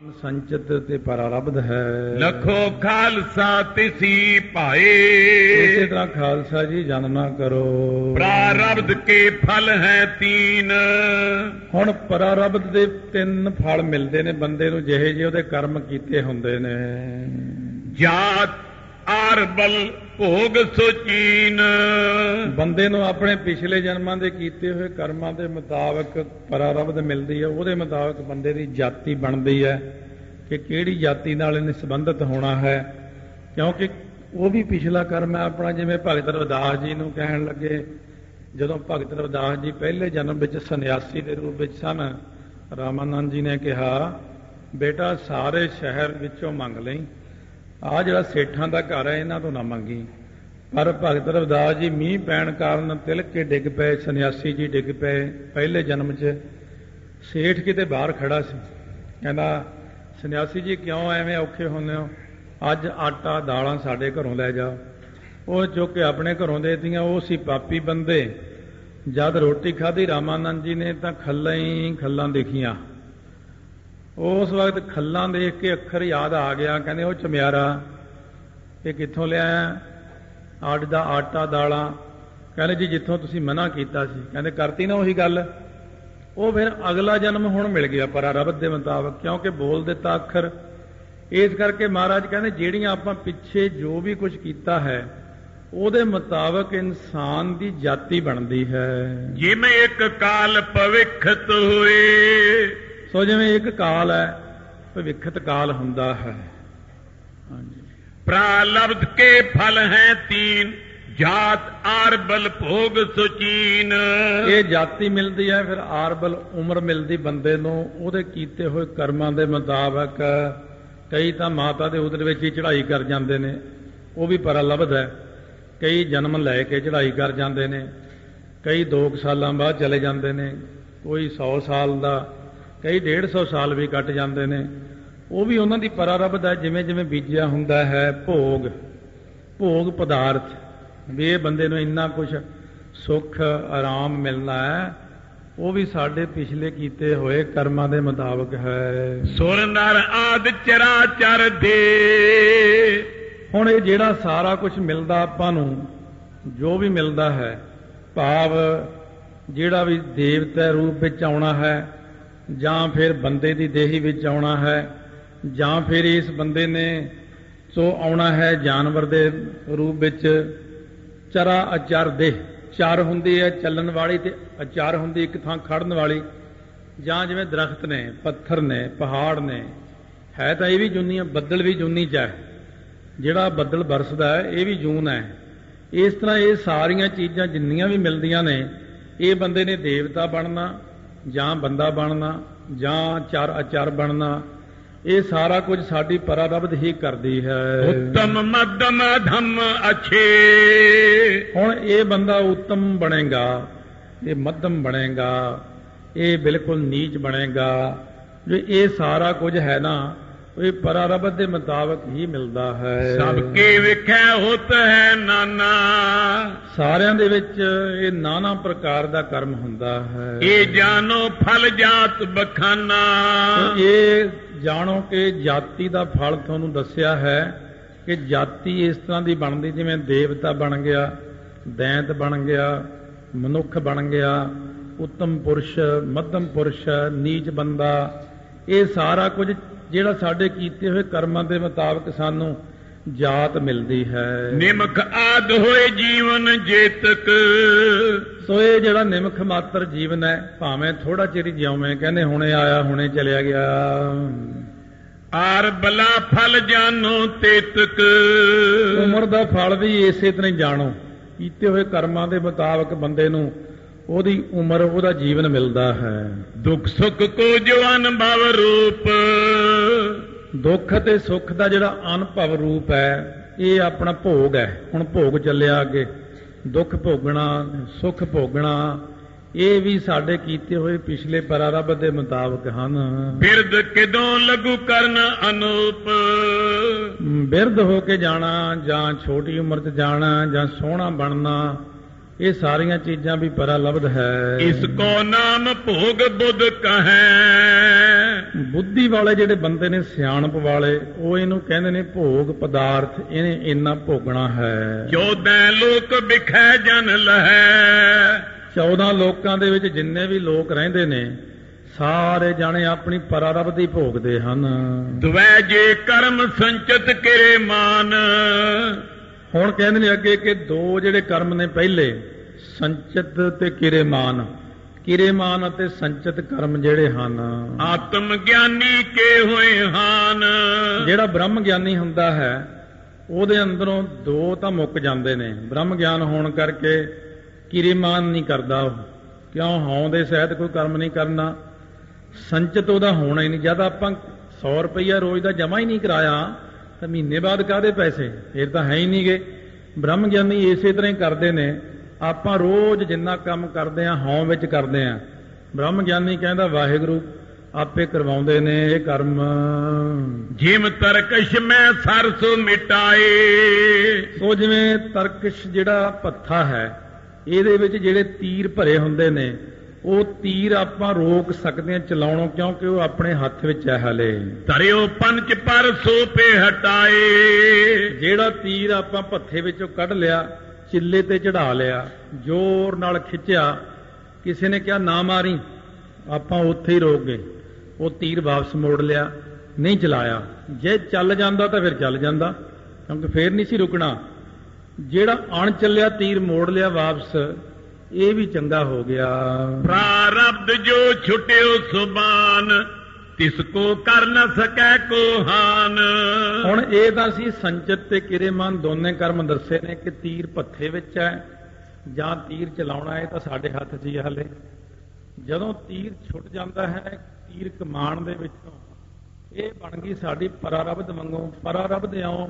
संचित ते परारब्ध है। लखो खालसा तिसी भाए। इसी तरह खालसा जी जन ना करो। प्रारब्ध के फल हैं तीन। हुण परारब्ध दे तीन फल मिलते ने बंदे नूं जिहे जे उहदे कर्म कीते हुंदे ने। जात आर बल भोग सुचीन। बंदे नूं अपने पिछले जन्मां दे कीते हुए कर्मां दे मुताबक परारब्ध मिलदी है। उहदे मुताबक बंदे दी जाति बनदी है कि किहड़ी जाति नाल इहने संबंधित होना है, क्योंकि वो भी पिछला कर्म है अपना। जिवें भगत रविदास जी नूं कहण लगे, जदों भगत रविदास जी पहले जन्म विच सन्यासी दे रूप विच सन, रामानंद जी ने कहा बेटा सारे शहर विचों मंग लई, आ जिहड़ा सेठां दा घर है इन्हां तों ना मंगी। पर भगत रविदास जी मींह पैण कारण तिलक के डिग पे, सन्यासी जी डिग पे। पहले जन्म च सेठ किते बाहर खड़ा सी, कहंदा सन्यासी जी क्यों एवें औखे हुंदे हो, अज आटा दालां साडे घरों लै जाओ। वो चुक के अपने घरों दे दियां। वो सी पापी बंदे। जद रोटी खाधी रामानंद जी ने तां खल्लां ही खल्लां दिखियां। उस वक्त खल्लां देख के अखर याद आ गया। कहंदे ओ चम्यारा ये कित्थों लिआया, अज दा आटा दालां। कहंदे जी जित्थों तुसीं मना कीता सी। कहंदे करती ना उही गल। वो फिर अगला जन्म हुण मिल गया परारब्ध दे मुताबक, क्योंकि बोल दिता अखर। इस करके महाराज कहंदे जिहड़ियां आपां पिछे जो भी कुछ कीता है ਉਹਦੇ ਮੁਤਾਬਕ ਇਨਸਾਨ ਦੀ ਜਾਤੀ ਬਣਦੀ ਹੈ। ਜਿਵੇਂ ਇੱਕ ਕਾਲ ਭਵਿੱਖਤ ਹੋਏ। ਸੋ ਜਿਵੇਂ ਇੱਕ ਕਾਲ ਹੈ ਭਵਿੱਖਤ ਕਾਲ ਹੁੰਦਾ ਹੈ। ਹਾਂਜੀ। प्रारब्ध के फल हैं तीन। जात आरबल भोग सुचीन। ਇਹ ਜਾਤੀ ਮਿਲਦੀ ਹੈ, ਫਿਰ ਆਰਬਲ ਉਮਰ ਮਿਲਦੀ ਬੰਦੇ ਨੂੰ ਉਹਦੇ ਕੀਤੇ ਹੋਏ ਕਰਮਾਂ ਦੇ ਮੁਤਾਬਕ। ਕਈ ਤਾਂ ਮਾਤਾ ਦੇ ਉਦਰ ਵਿੱਚ ਹੀ ਚੜ੍ਹਾਈ ਕਰ ਜਾਂਦੇ ਨੇ, ਉਹ ਵੀ ਪਰਾਲਬਧ ਹੈ। ਕਈ ਜਨਮ ਲੈ ਕੇ ਚੜ੍ਹਾਈ ਕਰ ਜਾਂਦੇ ਨੇ, ਕਈ 2 ਸਾਲਾਂ ਬਾਅਦ ਚਲੇ ਜਾਂਦੇ ਨੇ, ਕੋਈ 100 ਸਾਲ ਦਾ, ਕਈ 150 ਸਾਲ ਵੀ ਕੱਟ ਜਾਂਦੇ ਨੇ। ਉਹ ਵੀ ਉਹਨਾਂ ਦੀ ਪਰਾਰਬਧ ਹੈ। ਜਿਵੇਂ ਜਿਵੇਂ ਬੀਜਿਆ ਹੁੰਦਾ ਹੈ ਭੋਗ, ਭੋਗ ਪਦਾਰਥ ਵੀ ਇਹ ਬੰਦੇ ਨੂੰ ਇੰਨਾ ਕੁਛ ਸੁੱਖ ਆਰਾਮ ਮਿਲਣਾ ਹੈ, ਉਹ ਵੀ ਸਾਡੇ ਪਿਛਲੇ ਕੀਤੇ ਹੋਏ ਕਰਮਾਂ ਦੇ ਮੁਤਾਬਕ ਹੈ। ਸੁਰ ਨਰ ਆਦਿ ਚਰਾਚਰ ਦੇ। ਹੁਣ ਇਹ ਜਿਹੜਾ ਸਾਰਾ ਕੁਝ ਮਿਲਦਾ ਆਪਾਂ ਨੂੰ, ਜੋ ਵੀ ਮਿਲਦਾ ਹੈ, ਭਾਵ ਜਿਹੜਾ ਵੀ ਦੇਵਤਾ ਰੂਪ ਵਿੱਚ ਆਉਣਾ ਹੈ, ਜਾਂ ਫਿਰ ਬੰਦੇ ਦੀ ਦੇਹੀ ਵਿੱਚ ਆਉਣਾ ਹੈ, ਜਾਂ ਫਿਰ ਇਸ ਬੰਦੇ ਨੇ ਸੋ ਆਉਣਾ ਹੈ ਜਾਨਵਰ ਦੇ ਰੂਪ ਵਿੱਚ। ਚਰਾ ਅਚਰ ਦੇਹ, ਚਰ ਹੁੰਦੀ ਹੈ ਚੱਲਣ ਵਾਲੀ ਤੇ ਅਚਰ ਹੁੰਦੀ ਇੱਕ ਥਾਂ ਖੜਨ ਵਾਲੀ। ਜਾਂ ਜਿਵੇਂ ਦਰਖਤ ਨੇ, ਪੱਥਰ ਨੇ, ਪਹਾੜ ਨੇ, ਹੈ ਤਾਂ ਇਹ ਵੀ ਜੂਨੀਆਂ। ਬੱਦਲ ਵੀ ਜੂਨੀ ਚ ਹੈ, ਜਿਹੜਾ ਬੱਦਲ ਬਰਸਦਾ ਹੈ ਇਹ ਵੀ ਜੂਨ ਹੈ। ਇਸ ਤਰ੍ਹਾਂ ਇਹ ਸਾਰੀਆਂ ਚੀਜ਼ਾਂ ਜਿੰਨੀਆਂ ਵੀ ਮਿਲਦੀਆਂ ਨੇ, ਇਹ ਬੰਦੇ ਨੇ ਦੇਵਤਾ ਬਣਨਾ ਜਾਂ ਬੰਦਾ ਬਣਨਾ ਜਾਂ ਚਰ ਅਚਰ ਬਣਨਾ, ਇਹ ਸਾਰਾ ਕੁਝ ਸਾਡੀ ਪਰਾਰਬਧ ਹੀ ਕਰਦੀ ਹੈ। ਉੱਤਮ ਮੱਧਮ ਅਧਮ ਅਛੇ। ਹੁਣ ਇਹ ਬੰਦਾ ਉੱਤਮ ਬਣੇਗਾ, ਇਹ ਮੱਧਮ ਬਣੇਗਾ, ਇਹ ਬਿਲਕੁਲ ਨੀਚ ਬਣੇਗਾ। ਜੋ ਇਹ ਸਾਰਾ ਕੁਝ ਹੈ ਨਾ, ਇਹ ਪਰਾਰਬਧ ਦੇ ਮੁਤਾਬਕ ਹੀ ਮਿਲਦਾ ਹੈ। ਸਭ ਕੇ ਵਿਖੇ ਹੁਤ ਹੈ ਨਾਨਾ। ਸਾਰਿਆਂ ਦੇ ਵਿੱਚ ਇਹ ਨਾਨਾ ਪ੍ਰਕਾਰ ਦਾ ਕਰਮ ਹੁੰਦਾ ਹੈ। ਇਹ ਜਾਣੋ ਫਲ ਜਾਤ ਬਖਾਨਾ। ਇਹ ਜਾਣੋ ਕਿ ਜਾਤੀ ਦਾ ਫਲ ਤੁਹਾਨੂੰ ਦੱਸਿਆ ਹੈ ਕਿ ਜਾਤੀ ਇਸ ਤਰ੍ਹਾਂ ਦੀ ਬਣਦੀ, ਜਿਵੇਂ ਦੇਵਤਾ ਬਣ ਗਿਆ, ਦੈਂਤ ਬਣ ਗਿਆ, ਮਨੁੱਖ ਬਣ ਗਿਆ, ਉੱਤਮ ਪੁਰਸ਼, ਮੱਧਮ ਪੁਰਸ਼, ਨੀਚ ਬੰਦਾ। ਇਹ ਸਾਰਾ ਕੁਝ ਜਿਹੜਾ ਸਾਡੇ ਕੀਤੇ ਹੋਏ ਕਰਮਾਂ ਦੇ ਮੁਤਾਬਕ ਸਾਨੂੰ ਜਾਤ ਮਿਲਦੀ ਹੈ। ਨਿਮਕ ਆਦ ਹੋਏ ਜੀਵਨ ਜੇਤਕ। ਸੋ ਇਹ ਜਿਹੜਾ ਨਿਮਖ ਮਾਤਰ ਜੀਵਨ ਹੈ, ਭਾਵੇਂ ਥੋੜਾ ਚਿਰ ਹੀ ਜਿਉਵੇਂ, ਕਹਿੰਦੇ ਹੁਣੇ ਆਇਆ ਹੁਣੇ ਚਲਿਆ ਗਿਆ। ਆਰ ਬਲਾ ਫਲ ਜਾਨੋ ਤੇਤਕ। ਉਮਰ ਦਾ ਫਲ ਵੀ ਇਸੇ ਤਰ੍ਹਾਂ ਹੀ ਜਾਣੋ। ਕੀਤੇ ਹੋਏ ਕਰਮਾਂ ਦੇ ਮੁਤਾਬਕ ਬੰਦੇ ਨੂੰ ਉਹਦੀ ਉਮਰ, ਉਹਦਾ ਜੀਵਨ ਮਿਲਦਾ ਹੈ। ਦੁੱਖ ਸੁੱਖ ਕੋ ਜੋ ਅਨੁਭਵ ਰੂਪ। ਦੁੱਖ ਤੇ ਸੁੱਖ ਦਾ ਜਿਹੜਾ ਅਨੁਭਵ ਰੂਪ ਹੈ, ਇਹ ਆਪਣਾ ਭੋਗ ਹੈ। ਹੁਣ ਭੋਗ ਚੱਲਿਆ ਅੱਗੇ, ਦੁੱਖ ਭੋਗਣਾ, ਸੁੱਖ ਭੋਗਣਾ, ਇਹ ਵੀ ਸਾਡੇ ਕੀਤੇ ਹੋਏ ਪਿਛਲੇ ਪਰਾਰਬਧ ਦੇ ਮੁਤਾਬਕ ਹਨ। ਬਿਰਧ ਕਿਦੋਂ ਲਘੂ ਕਰਨ ਅਨੂਪ। ਬਿਰਧ ਹੋ ਕੇ ਜਾਣਾ, ਜਾਂ ਛੋਟੀ ਉਮਰ 'ਚ ਜਾਣਾ, ਜਾਂ ਸੋਹਣਾ ਬਣਨਾ, ਇਹ ਸਾਰੀਆਂ ਚੀਜ਼ਾਂ ਵੀ ਪਰਾਲਬਧ ਹੈ। ਇਸਕੋ ਨਾਮ ਭੋਗ ਬੁੱਧ ਕਹੈ। ਬੁੱਧੀ ਵਾਲੇ ਜਿਹੜੇ ਬੰਦੇ ਨੇ, ਸਿਆਣਪ ਵਾਲੇ, ਉਹ ਇਹਨੂੰ ਕਹਿੰਦੇ ਨੇ ਭੋਗ ਪਦਾਰਥ, ਇਹਨੇ ਇੰਨਾ ਭੋਗਣਾ ਹੈ। 14 ਲੋਕ ਵਿਖੈ ਜਨ ਲਹੈ। 14 ਲੋਕਾਂ ਦੇ ਵਿੱਚ ਜਿੰਨੇ ਵੀ ਲੋਕ ਰਹਿੰਦੇ ਨੇ, ਸਾਰੇ ਜਾਣੇ ਆਪਣੀ ਪਰਾਰਬਧ ਹੀ ਭੋਗਦੇ ਹਨ। ਦੁਵੈ ਜੇ ਕਰਮ ਸੰਚਿਤ ਕਿਰੇ ਮਾਨ। ਹੁਣ ਕਹਿੰਦੇ ਨੇ ਅੱਗੇ ਕਿ ਦੋ ਜਿਹੜੇ ਕਰਮ ਨੇ, ਪਹਿਲੇ ਸੰਚਿਤ ਤੇ ਕਿਰੇਮਾਨ। ਕਿਰੇਮਾਨ ਅਤੇ ਸੰਚਿਤ ਕਰਮ ਜਿਹੜੇ ਹਨ, ਆਤਮ ਗਿਆਨੀ ਕੇ ਹੋਏ ਹਨ। ਜਿਹੜਾ ਬ੍ਰਹਮ ਗਿਆਨੀ ਹੁੰਦਾ ਹੈ ਉਹਦੇ ਅੰਦਰੋਂ ਦੋ ਤਾਂ ਮੁੱਕ ਜਾਂਦੇ ਨੇ। ਬ੍ਰਹਮ ਗਿਆਨ ਹੋਣ ਕਰਕੇ ਕਿਰੇਮਾਨ ਨਹੀਂ ਕਰਦਾ ਉਹ, ਕਿਉਂ? ਹਉ ਦੇ ਸਹਿਤ ਕੋਈ ਕਰਮ ਨਹੀਂ ਕਰਨਾ। ਸੰਚਿਤ ਉਹਦਾ ਹੋਣਾ ਹੀ ਨਹੀਂ। ਜਦ ਆਪਾਂ 100 ਰੁਪਈਆ ਰੋਜ਼ ਦਾ ਜਮਾ ਹੀ ਨਹੀਂ ਕਰਾਇਆ ਤਾਂ ਮਹੀਨੇ ਬਾਅਦ ਕਾਹਦੇ ਪੈਸੇ? ਫਿਰ ਤਾਂ ਹੈ ਹੀ ਨਹੀਂ ਗੇ। ਬ੍ਰਹਮ ਗਿਆਨੀ ਇਸੇ ਤਰ੍ਹਾਂ ਹੀ ਕਰਦੇ ਨੇ। ਆਪਾਂ ਰੋਜ਼ ਜਿੰਨਾ ਕੰਮ ਕਰਦੇ ਹਾਂ ਹਉ ਵਿੱਚ ਕਰਦੇ ਹਾਂ। ਬ੍ਰਹਮ ਗਿਆਨੀ ਕਹਿੰਦਾ ਵਾਹਿਗੁਰੂ ਆਪੇ ਕਰਵਾਉਂਦੇ ਨੇ ਇਹ ਕਰਮ। ਜਿਮ ਤਰਕਸ਼ ਮੈਂ ਸਰਸੋ ਮਿਟਾਏ। ਸੋ ਜਿਵੇਂ ਤਰਕਸ਼ ਜਿਹੜਾ ਪੱਥਾ ਹੈ, ਇਹਦੇ ਵਿੱਚ ਜਿਹੜੇ ਤੀਰ ਭਰੇ ਹੁੰਦੇ ਨੇ, ਉਹ ਤੀਰ ਆਪਾਂ ਰੋਕ ਸਕਦੇ ਹਾਂ ਚਲਾਉਣੋਂ, ਕਿਉਂਕਿ ਉਹ ਆਪਣੇ ਹੱਥ ਵਿੱਚ ਹੈ ਹਲੇ। ਧਰਿਓ ਪੰਚ ਪਰ ਸੋਪੇ ਹਟਾਏ। ਜਿਹੜਾ ਤੀਰ ਆਪਾਂ ਭੱਥੇ ਵਿੱਚੋਂ ਕੱਢ ਲਿਆ, ਚਿੱਲੇ ਤੇ ਚੜਾ ਲਿਆ, ਜ਼ੋਰ ਨਾਲ ਖਿੱਚਿਆ, ਕਿਸੇ ਨੇ ਕਿਹਾ ਨਾ ਮਾਰੀ, ਆਪਾਂ ਉੱਥੇ ਹੀ ਰੋਕ ਗਏ। ਉਹ ਤੀਰ ਵਾਪਸ ਮੋੜ ਲਿਆ, ਨਹੀਂ ਚਲਾਇਆ। ਜੇ ਚੱਲ ਜਾਂਦਾ ਤਾਂ ਫਿਰ ਚੱਲ ਜਾਂਦਾ, ਕਿਉਂਕਿ ਫੇਰ ਨਹੀਂ ਸੀ ਰੁਕਣਾ। ਜਿਹੜਾ ਅਣ ਚੱਲਿਆ ਤੀਰ ਮੋੜ ਲਿਆ ਵਾਪਸ, ਇਹ ਵੀ ਚੰਗਾ ਹੋ ਗਿਆ। ਪ੍ਰਾਰਬਧ ਜੋ ਛੁਟਿਓ ਸੁਬਾਨ, ਤਿਸ ਕੋ ਕਰ ਨ ਸਕੈ ਕੋ ਹਾਨ। ਹੁਣ ਇਹ ਤਾਂ ਸੀ ਸੰਚਿਤ ਤੇ ਕਿਰੇਮਾਨ ਦੋਨੇ ਕਰਮ ਦੱਸੇ ਨੇ ਕਿ ਤੀਰ ਭੱਥੇ ਵਿੱਚ ਹੈ ਜਾਂ ਤੀਰ ਚਲਾਉਣਾ ਹੈ, ਤਾਂ ਸਾਡੇ ਹੱਥ 'ਚ ਹੀ ਹਲੇ। ਜਦੋਂ ਤੀਰ ਛੁੱਟ ਜਾਂਦਾ ਹੈ ਤੀਰ ਕਮਾਨ ਦੇ ਵਿੱਚੋਂ, ਇਹ ਬਣ ਗਈ ਸਾਡੀ ਪਰਾਰਬਧ ਵਾਂਗੂ। ਪਰਾਰਬਧ ਇਉਂ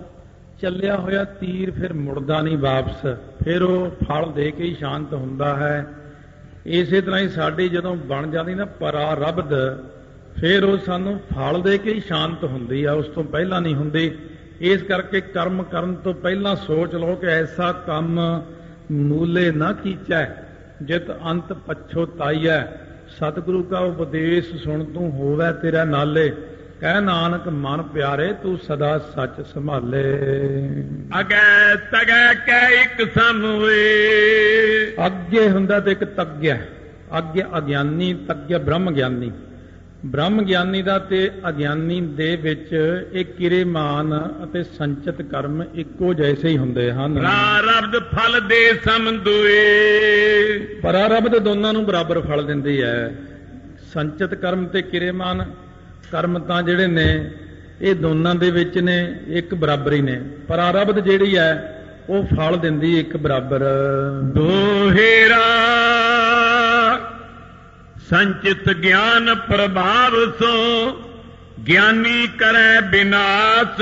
ਚੱਲਿਆ ਹੋਇਆ ਤੀਰ ਫਿਰ ਮੁੜਦਾ ਨਹੀਂ ਵਾਪਸ, ਫਿਰ ਉਹ ਫਲ ਦੇ ਕੇ ਹੀ ਸ਼ਾਂਤ ਹੁੰਦਾ ਹੈ। ਇਸੇ ਤਰ੍ਹਾਂ ਹੀ ਸਾਡੀ ਜਦੋਂ ਬਣ ਜਾਂਦੀ ਨਾ ਪਰਾਰਬਧ, ਫਿਰ ਉਹ ਸਾਨੂੰ ਫਲ ਦੇ ਕੇ ਹੀ ਸ਼ਾਂਤ ਹੁੰਦੀ ਆ, ਉਸ ਤੋਂ ਪਹਿਲਾਂ ਨਹੀਂ ਹੁੰਦੀ। ਇਸ ਕਰਕੇ ਕਰਮ ਕਰਨ ਤੋਂ ਪਹਿਲਾਂ ਸੋਚ ਲਓ ਕਿ ਐਸਾ ਕੰਮ ਮੂਲੇ ਨਾ ਕੀਚੈ ਜਿਤ ਅੰਤ ਪਛੋਤਾਈਐ। ਸਤਿਗੁਰੂ ਕਾ ਉਪਦੇਸ਼ ਸੁਣ ਤੂੰ ਹੋਵੇ ਤੇਰਾ ਨਾਲੇ, ਕਹਿ ਨਾਨਕ ਮਨ ਪਿਆਰੇ ਤੂੰ ਸਦਾ ਸੱਚ ਸੰਭਾਲੇ। ਅਗੈ ਤਗੈ ਕੈ ਇੱਕ ਸਮ ਹੋਏ। ਅੱਗੇ ਹੁੰਦਾ ਤੇ ਇੱਕ ਤੱਗਿਆ। ਅੱਗੇ ਅਗਿਆਨੀ, ਤੱਗਿਆ ਬ੍ਰਹਮ ਗਿਆਨੀ। ਬ੍ਰਹਮ ਗਿਆਨੀ ਦਾ ਤੇ ਅਗਿਆਨੀ ਦੇ ਵਿੱਚ ਇਹ ਕਿਰੇਮਾਨ ਅਤੇ ਸੰਚਿਤ ਕਰਮ ਇੱਕੋ ਜੈਸੇ ਹੀ ਹੁੰਦੇ ਹਨ। ਪ੍ਰਾਰਬਧ ਫਲ ਦੇ ਸਮ ਦੁਏ। ਪਰਾਰਬਧ ਦੋਨਾਂ ਨੂੰ ਬਰਾਬਰ ਫਲ ਦਿੰਦੀ ਹੈ। ਸੰਚਿਤ ਕਰਮ ਤੇ ਕਿਰੇਮਾਨ ਕਰਮ ਤਾਂ ਜਿਹੜੇ ਨੇ ਇਹ ਦੋਨਾਂ ਦੇ ਵਿੱਚ ਨੇ, ਇੱਕ ਬਰਾਬਰ ਹੀ ਨੇ। ਪਰਾਰਬਧ ਜਿਹੜੀ ਹੈ ਉਹ ਫਲ ਦਿੰਦੀ ਇੱਕ ਬਰਾਬਰ। ਦੋਹੇਰਾ ਸੰਚਿਤ ਗਿਆਨ ਪ੍ਰਭਾਵ ਸੋ, ਗਿਆਨੀ ਕਰੈ ਬਿਨਾਸ਼।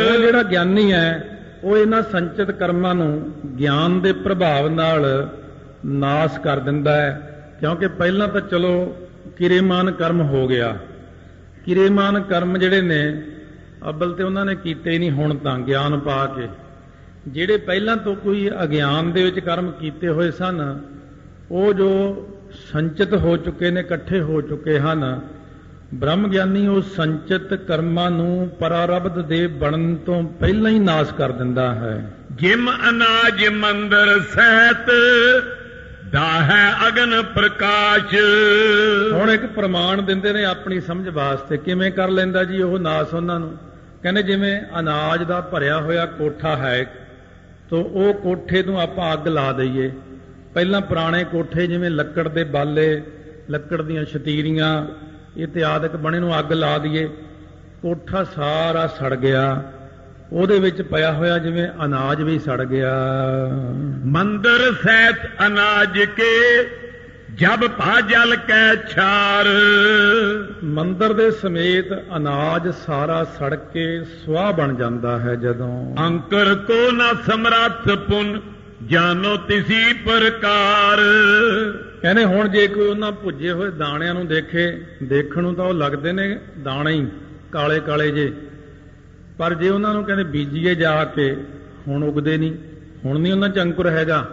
ਉਹ ਜਿਹੜਾ ਗਿਆਨੀ ਹੈ ਉਹ ਇਹਨਾਂ ਸੰਚਿਤ ਕਰਮਾਂ ਨੂੰ ਗਿਆਨ ਦੇ ਪ੍ਰਭਾਵ ਨਾਲ ਨਾਸ਼ ਕਰ ਦਿੰਦਾ ਹੈ। ਕਿਉਂਕਿ ਪਹਿਲਾਂ ਤਾਂ ਚਲੋ ਕਿਰੇਮਾਨ ਕਰਮ ਹੋ ਗਿਆ। ਕਿਰੇਮਾਨ ਕਰਮ ਜਿਹੜੇ ਨੇ ਅਬਲ ਤੇ ਉਹਨਾਂ ਨੇ ਕੀਤੇ ਹੀ ਨਹੀਂ, ਹੁਣ ਤਾਂ ਗਿਆਨ ਪਾ ਕੇ। ਜਿਹੜੇ ਪਹਿਲਾਂ ਤੋਂ ਕੋਈ ਅਗਿਆਨ ਦੇ ਵਿੱਚ ਕਰਮ ਕੀਤੇ ਹੋਏ ਸਨ, ਉਹ ਜੋ ਸੰਚਿਤ ਹੋ ਚੁੱਕੇ ਨੇ, ਇਕੱਠੇ ਹੋ ਚੁੱਕੇ ਹਨ। ਬ੍ਰਹਮ ਗਿਆਨੀ ਉਹ ਸੰਚਿਤ ਕਰਮਾਂ ਨੂੰ ਪਰਾਰਬਧ ਦੇ ਬਣਨ ਤੋਂ ਪਹਿਲਾਂ ਹੀ ਨਾਸ਼ ਕਰ ਦਿੰਦਾ ਹੈ। ਜਿਮ ਅਨਾਜ ਮੰਦਰ ਸਹਿਤ, ਦਾਹੈ ਅਗਨ ਪ੍ਰਕਾਸ਼। ਹੁਣ ਇੱਕ ਪ੍ਰਮਾਣ ਦਿੰਦੇ ਨੇ ਆਪਣੀ ਸਮਝ ਵਾਸਤੇ, ਕਿਵੇਂ ਕਰ ਲੈਂਦਾ ਜੀ ਉਹ ਨਾਸ਼ ਉਹਨਾਂ ਨੂੰ। ਕਹਿੰਦੇ ਜਿਵੇਂ ਅਨਾਜ ਦਾ ਭਰਿਆ ਹੋਇਆ ਕੋਠਾ ਹੈ, ਤਾਂ ਉਹ ਕੋਠੇ ਨੂੰ ਆਪਾਂ ਅੱਗ ਲਾ ਦਈਏ। ਪਹਿਲਾਂ ਪੁਰਾਣੇ ਕੋਠੇ ਜਿਵੇਂ ਲੱਕੜ ਦੇ ਬਾਲੇ, ਲੱਕੜ ਦੀਆਂ ਸ਼ਤੀਰੀਆਂ ਇਤਿਆਦਿਕ ਬਣੇ ਨੂੰ ਅੱਗ ਲਾ ਦਈਏ, ਕੋਠਾ ਸਾਰਾ ਸੜ ਗਿਆ। ਉਹਦੇ ਵਿੱਚ ਪਿਆ ਹੋਇਆ ਜਿਵੇਂ ਅਨਾਜ ਵੀ ਸੜ ਗਿਆ। ਮੰਦਰ ਸਹਿਤ ਅਨਾਜ ਕੇ, ਜਬ ਭਾ ਜਲ ਕੈ ਛਾਰ। ਮੰਦਰ ਦੇ ਸਮੇਤ ਅਨਾਜ ਸਾਰਾ ਸੜ ਕੇ ਸੁਆਹ ਬਣ ਜਾਂਦਾ ਹੈ ਜਦੋਂ। ਅੰਕਰ ਕੋ ਨਾ ਸਮਰੱਥ ਪੁਨ, ਜਾਨੋ ਤਿਸੀ ਪ੍ਰਕਾਰ। ਕਹਿੰਦੇ ਹੁਣ ਜੇ ਕੋਈ ਉਹਨਾਂ ਭੁੱਜੇ ਹੋਏ ਦਾਣਿਆਂ ਨੂੰ ਦੇਖੇ, ਦੇਖਣ ਨੂੰ ਤਾਂ ਉਹ ਲੱਗਦੇ ਨੇ ਦਾਣੇ ਹੀ ਕਾਲੇ ਕਾਲੇ ਜੇ, ਪਰ ਜੇ ਉਹਨਾਂ ਨੂੰ ਕਹਿੰਦੇ ਬੀਜੀਏ ਜਾ ਕੇ, ਹੁਣ ਉਗਦੇ ਨਹੀਂ, ਹੁਣ ਨਹੀਂ ਉਹਨਾਂ 'ਚ ਅੰਕੁਰ ਹੈਗਾ।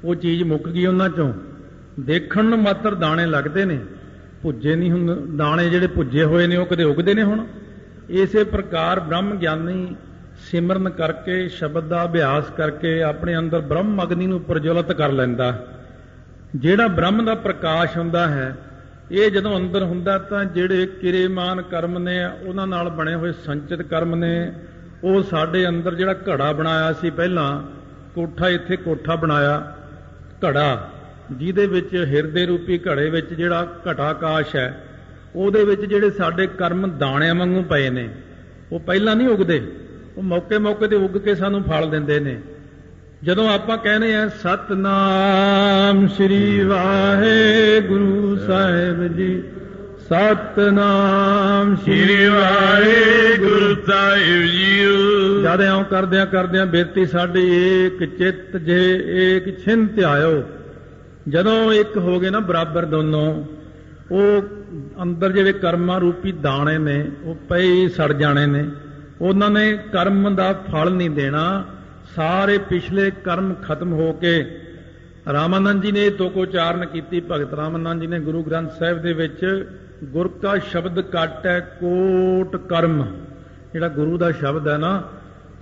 ਉਹ ਚੀਜ਼ ਮੁੱਕ ਗਈ ਉਹਨਾਂ ਚੋਂ। ਦੇਖਣ ਨੂੰ ਮਾਤਰ ਦਾਣੇ ਲੱਗਦੇ ਨੇ, ਭੁੱਜੇ ਨਹੀਂ ਹੁੰਦੇ। ਦਾਣੇ ਜਿਹੜੇ ਭੁੱਜੇ ਹੋਏ ਨੇ ਉਹ ਕਦੇ ਉਗਦੇ ਨੇ ਹੁਣ। ਇਸੇ ਪ੍ਰਕਾਰ ਬ੍ਰਹਮ ਗਿਆਨੀ ਸਿਮਰਨ ਕਰਕੇ, ਸ਼ਬਦ ਦਾ ਅਭਿਆਸ ਕਰਕੇ ਆਪਣੇ ਅੰਦਰ ਬ੍ਰਹਮ ਅਗਨੀ ਨੂੰ ਪ੍ਰਜਵਲਿਤ ਕਰ ਲੈਂਦਾ। ਜਿਹੜਾ ਬ੍ਰਹਮ ਦਾ ਪ੍ਰਕਾਸ਼ ਹੁੰਦਾ ਹੈ, ਇਹ ਜਦੋਂ ਅੰਦਰ ਹੁੰਦਾ ਤਾਂ ਜਿਹੜੇ ਕਿਰੇਮਾਨ ਕਰਮ ਨੇ ਉਹਨਾਂ ਨਾਲ ਬਣੇ ਹੋਏ ਸੰਚਿਤ ਕਰਮ ਨੇ, ਉਹ ਸਾਡੇ ਅੰਦਰ ਜਿਹੜਾ ਘੜਾ ਬਣਾਇਆ ਸੀ ਪਹਿਲਾਂ, ਕੋਠਾ, ਇੱਥੇ ਕੋਠਾ ਬਣਾਇਆ ਘੜਾ, ਜਿਹਦੇ ਵਿੱਚ ਹਿਰਦੇ ਰੂਪੀ ਘੜੇ ਵਿੱਚ ਜਿਹੜਾ ਘਟਾਕਾਸ਼ ਹੈ, ਉਹਦੇ ਵਿੱਚ ਜਿਹੜੇ ਸਾਡੇ ਕਰਮ ਦਾਣਿਆਂ ਵਾਂਗੂ ਪਏ ਨੇ, ਉਹ ਪਹਿਲਾਂ ਨਹੀਂ ਉਗਦੇ, ਉਹ ਮੌਕੇ ਮੌਕੇ ਤੇ ਉੱਗ ਕੇ ਸਾਨੂੰ ਫਲ ਦਿੰਦੇ ਨੇ। ਜਦੋਂ ਆਪਾਂ ਕਹਿੰਦੇ ਆ ਸਤਨਾਮ ਸ੍ਰੀ ਵਾਹਿਗੁਰੂ ਸਾਹਿਬ ਜੀ, ਸਤਨਾਮ ਸ੍ਰੀ ਵਾਹਿਗੁਰੂ ਸਾਹਿਬ ਜੀ, ਜਦ ਇਉਂ ਕਰਦਿਆਂ ਕਰਦਿਆਂ ਬੇਤੀ ਸਾਡੀ ਏਕ ਚਿੱਤ ਜੇ ਏਕ ਛਿੰਤ ਆਇਓ, ਜਦੋਂ ਇੱਕ ਹੋ ਗਏ ਨਾ ਬਰਾਬਰ ਦੋਨੋਂ, ਉਹ ਅੰਦਰ ਜਿਹੜੇ ਕਰਮਾਂ ਰੂਪੀ ਦਾਣੇ ਨੇ ਉਹ ਪਏ ਸੜ ਜਾਣੇ ਨੇ, ਉਹਨਾਂ ਨੇ ਕਰਮ ਦਾ ਫਲ ਨਹੀਂ ਦੇਣਾ। ਸਾਰੇ ਪਿਛਲੇ ਕਰਮ ਖਤਮ ਹੋ ਕੇ ਰਾਮਾਨੰਦ ਜੀ ਨੇ ਇਹ ਤੁਕ ਉਚਾਰਨ ਕੀਤੀ। ਭਗਤ ਰਾਮਾਨੰਦ ਜੀ ਨੇ ਗੁਰੂ ਗ੍ਰੰਥ ਸਾਹਿਬ ਦੇ ਵਿੱਚ ਗੁਰ ਕਾ ਸ਼ਬਦ ਘੱਟ ਹੈ ਕੋਟ ਕਰਮ, ਜਿਹੜਾ ਗੁਰੂ ਦਾ ਸ਼ਬਦ ਹੈ ਨਾ,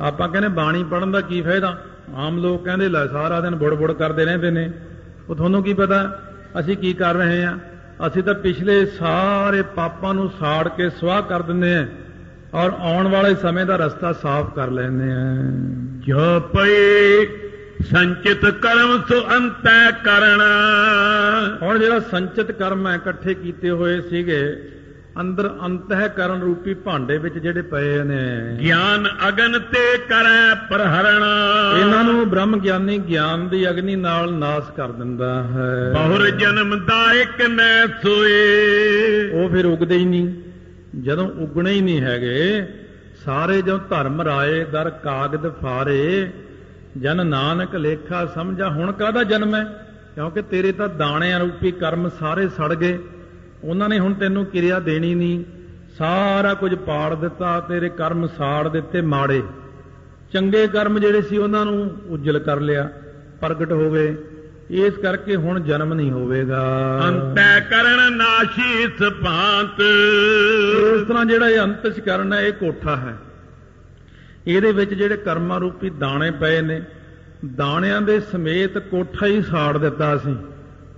ਆਪਾਂ ਕਹਿੰਦੇ ਬਾਣੀ ਪੜ੍ਹਨ ਦਾ ਕੀ ਫਾਇਦਾ। ਆਮ ਲੋਕ ਕਹਿੰਦੇ ਲੈ ਸਾਰਾ ਦਿਨ ਬੁੜ ਕਰਦੇ ਰਹਿੰਦੇ ਨੇ, ਉਹ ਤੁਹਾਨੂੰ ਕੀ ਪਤਾ ਅਸੀਂ ਕੀ ਕਰ ਰਹੇ ਹਾਂ। ਅਸੀਂ ਤਾਂ ਪਿਛਲੇ ਸਾਰੇ ਪਾਪਾਂ ਨੂੰ ਸਾੜ ਕੇ ਸੁਆਹ ਕਰ ਦਿੰਦੇ ਹਾਂ ਔਰ ਆਉਣ ਵਾਲੇ ਸਮੇਂ ਦਾ ਰਸਤਾ ਸਾਫ਼ ਕਰ ਲੈਂਦੇ ਹਾਂ। ਜੋ ਪਏ ਸੰਚਿਤ ਕਰਮ ਸੋ ਅੰਤੈ ਕਰਣਾ। ਹੁਣ ਜਿਹੜਾ ਸੰਚਿਤ ਕਰਮ ਹੈ, ਇਕੱਠੇ ਕੀਤੇ ਹੋਏ ਸੀਗੇ ਅੰਦਰ ਅੰਤਹਿ ਕਰਨ ਰੂਪੀ ਭਾਂਡੇ ਵਿੱਚ ਜਿਹੜੇ ਪਏ ਨੇ, ਗਿਆਨ ਅਗਨ ਤੇ ਕਰੈ ਪ੍ਰਹਰਣਾ, ਇਹਨਾਂ ਨੂੰ ਬ੍ਰਹਮ ਗਿਆਨੀ ਗਿਆਨ ਦੀ ਅਗਨੀ ਨਾਲ ਨਾਸ ਕਰ ਦਿੰਦਾ ਹੈ। ਬਹੁਰ ਜਨਮ ਦਾਇਕ ਨੈ ਸੋਏ, ਉਹ ਫਿਰ ਉਗਦੇ ਹੀ ਨਹੀਂ। ਜਦੋਂ ਉਗਣੇ ਹੀ ਨਹੀਂ ਹੈਗੇ, ਸਾਰੇ ਜੋ ਧਰਮ ਰਾਏ ਦਰ ਕਾਗਦ ਫਾਰੇ, ਜਨ ਨਾਨਕ ਲੇਖਾ ਸਮਝਾ। ਹੁਣ ਕਾਹਦਾ ਜਨਮ ਹੈ, ਕਿਉਂਕਿ ਤੇਰੇ ਤਾਂ ਦਾਣਿਆਂ ਰੂਪੀ ਕਰਮ ਸਾਰੇ ਸੜ ਗਏ, ਉਹਨਾਂ ਨੇ ਹੁਣ ਤੈਨੂੰ ਕਿਰਿਆ ਦੇਣੀ ਨਹੀਂ, ਸਾਰਾ ਕੁਝ ਪਾੜ ਦਿੱਤਾ, ਤੇਰੇ ਕਰਮ ਸਾੜ ਦਿੱਤੇ ਮਾੜੇ। ਚੰਗੇ ਕਰਮ ਜਿਹੜੇ ਸੀ ਉਹਨਾਂ ਨੂੰ ਉਜਲ ਕਰ ਲਿਆ, ਪ੍ਰਗਟ ਹੋ ਗਏ, ਇਸ ਕਰਕੇ ਹੁਣ ਜਨਮ ਨਹੀਂ ਹੋਵੇਗਾ। ਅੰਤੈ ਕਰਨ ਨਾਸ਼ੀ ਸਭਾਂਤ, ਇਸ ਤਰ੍ਹਾਂ ਜਿਹੜਾ ਇਹ ਅੰਤਿਸ਼ ਕਰਨ ਹੈ, ਇਹ ਕੋਠਾ ਹੈ, ਇਹਦੇ ਵਿੱਚ ਜਿਹੜੇ ਕਰਮਾਂ ਰੂਪੀ ਦਾਣੇ ਪਏ ਨੇ, ਦਾਣਿਆਂ ਦੇ ਸਮੇਤ ਕੋਠਾ ਹੀ ਸਾੜ ਦਿੱਤਾ ਅਸੀਂ।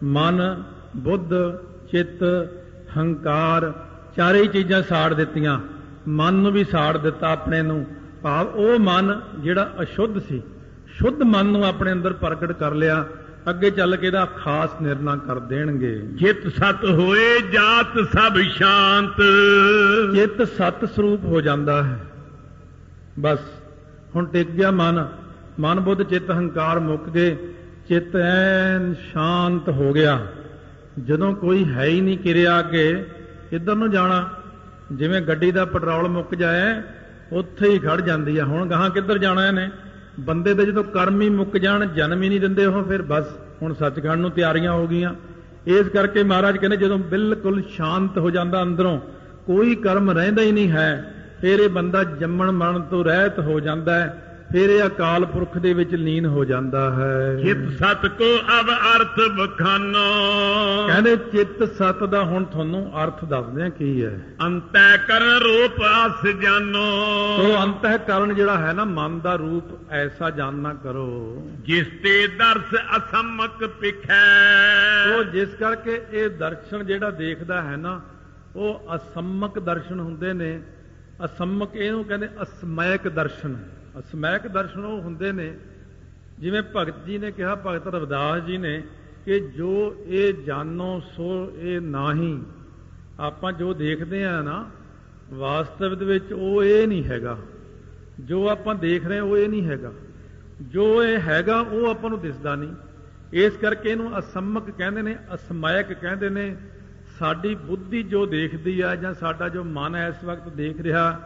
ਮਨ, ਬੁੱਧ, ਚਿੱਤ, ਹੰਕਾਰ, ਚਾਰੇ ਹੀ ਚੀਜ਼ਾਂ ਸਾੜ ਦਿੱਤੀਆਂ। ਮਨ ਨੂੰ ਵੀ ਸਾੜ ਦਿੱਤਾ ਆਪਣੇ ਨੂੰ, ਭਾਵ ਉਹ ਮਨ ਜਿਹੜਾ ਅਸ਼ੁੱਧ ਸੀ, ਸ਼ੁੱਧ ਮਨ ਨੂੰ ਆਪਣੇ ਅੰਦਰ ਪ੍ਰਗਟ ਕਰ ਲਿਆ। ਅੱਗੇ ਚੱਲ ਕੇ ਇਹਦਾ ਖਾਸ ਨਿਰਣਾ ਕਰ ਦੇਣਗੇ। ਚਿੱਤ ਸਤ ਹੋਏ ਜਾਤ ਸਭ ਸ਼ਾਂਤ, ਚਿੱਤ ਸਤ ਸਰੂਪ ਹੋ ਜਾਂਦਾ ਹੈ। ਬਸ ਹੁਣ ਟਿਕ ਗਿਆ ਮਨ, ਮਨ ਬੁੱਧ ਚਿੱਤ ਹੰਕਾਰ ਮੁੱਕ ਗਏ, ਚਿੱਤ ਐਨ ਸ਼ਾਂਤ ਹੋ ਗਿਆ। ਜਦੋਂ ਕੋਈ ਹੈ ਹੀ ਨਹੀਂ ਕਿਰਿਆ ਅੱਗੇ, ਕਿੱਧਰ ਨੂੰ ਜਾਣਾ। ਜਿਵੇਂ ਗੱਡੀ ਦਾ ਪੈਟਰੋਲ ਮੁੱਕ ਜਾਏ ਉੱਥੇ ਹੀ ਖੜ ਜਾਂਦੀ ਆ, ਹੁਣ ਗਾਹਾਂ ਕਿੱਧਰ ਜਾਣਾ ਇਹਨੇ। ਬੰਦੇ ਦੇ ਜਦੋਂ ਕਰਮ ਹੀ ਮੁੱਕ ਜਾਣ, ਜਨਮ ਹੀ ਨਹੀਂ ਦਿੰਦੇ ਉਹ, ਫਿਰ ਬਸ ਹੁਣ ਸੱਚਖੰਡ ਨੂੰ ਤਿਆਰੀਆਂ ਹੋ ਗਈਆਂ। ਇਸ ਕਰਕੇ ਮਹਾਰਾਜ ਕਹਿੰਦੇ ਜਦੋਂ ਬਿਲਕੁਲ ਸ਼ਾਂਤ ਹੋ ਜਾਂਦਾ ਅੰਦਰੋਂ, ਕੋਈ ਕਰਮ ਰਹਿੰਦਾ ਹੀ ਨਹੀਂ ਹੈ, ਫਿਰ ਇਹ ਬੰਦਾ ਜੰਮਣ ਮਰਨ ਤੋਂ ਰਹਿਤ ਹੋ ਜਾਂਦਾ ਹੈ, ਫਿਰ ਇਹ ਅਕਾਲ ਪੁਰਖ ਦੇ ਵਿੱਚ ਲੀਨ ਹੋ ਜਾਂਦਾ ਹੈ। ਚਿੱਤ ਸਤ ਕੋ ਅਬ ਅਰਥ ਬਖਾਨੋ, ਕਹਿੰਦੇ ਚਿੱਤ ਸਤ ਦਾ ਹੁਣ ਤੁਹਾਨੂੰ ਅਰਥ ਦੱਸਦੇ ਆ ਕੀ ਹੈ। ਅੰਤੈ ਕਰਨ ਰੂਪ ਅਸ ਜਾਨੋ, ਸੋ ਅੰਤਹਿ ਕਰਨ ਜਿਹੜਾ ਹੈ ਨਾ, ਮਨ ਦਾ ਰੂਪ ਐਸਾ ਜਾਣਨਾ ਕਰੋ, ਜਿਸ ਤੇ ਦਰਸ ਅਸਮਕ ਪਿਖੈ। ਸੋ ਜਿਸ ਕਰਕੇ ਇਹ ਦਰਸ਼ਨ ਜਿਹੜਾ ਦੇਖਦਾ ਹੈ ਨਾ, ਉਹ ਅਸਮਕ ਦਰਸ਼ਨ ਹੁੰਦੇ ਨੇ। ਅਸਮਕ ਇਹਨੂੰ ਕਹਿੰਦੇ ਅਸਮੈਕ ਦਰਸ਼ਨ। ਅਸਮੈਕ ਦਰਸ਼ਨ ਉਹ ਹੁੰਦੇ ਨੇ, ਜਿਵੇਂ ਭਗਤ ਜੀ ਨੇ ਕਿਹਾ, ਭਗਤ ਰਵਿਦਾਸ ਜੀ ਨੇ, ਕਿ ਜੋ ਇਹ ਜਾਨੋ ਸੋ ਇਹ ਨਾਹੀ। ਆਪਾਂ ਜੋ ਦੇਖਦੇ ਆ ਨਾ ਵਾਸਤਵ ਦੇ ਵਿੱਚ, ਉਹ ਇਹ ਨਹੀਂ ਹੈਗਾ। ਜੋ ਆਪਾਂ ਦੇਖ ਰਹੇ ਉਹ ਇਹ ਨਹੀਂ ਹੈਗਾ, ਜੋ ਇਹ ਹੈਗਾ ਉਹ ਆਪਾਂ ਨੂੰ ਦਿਸਦਾ ਨਹੀਂ। ਇਸ ਕਰਕੇ ਇਹਨੂੰ ਅਸਮਕ ਕਹਿੰਦੇ ਨੇ, ਅਸਮੈਕ ਕਹਿੰਦੇ ਨੇ। ਸਾਡੀ ਬੁੱਧੀ ਜੋ ਦੇਖਦੀ ਆ, ਜਾਂ ਸਾਡਾ ਜੋ ਮਨ ਇਸ ਵਕਤ ਦੇਖ ਰਿਹਾ,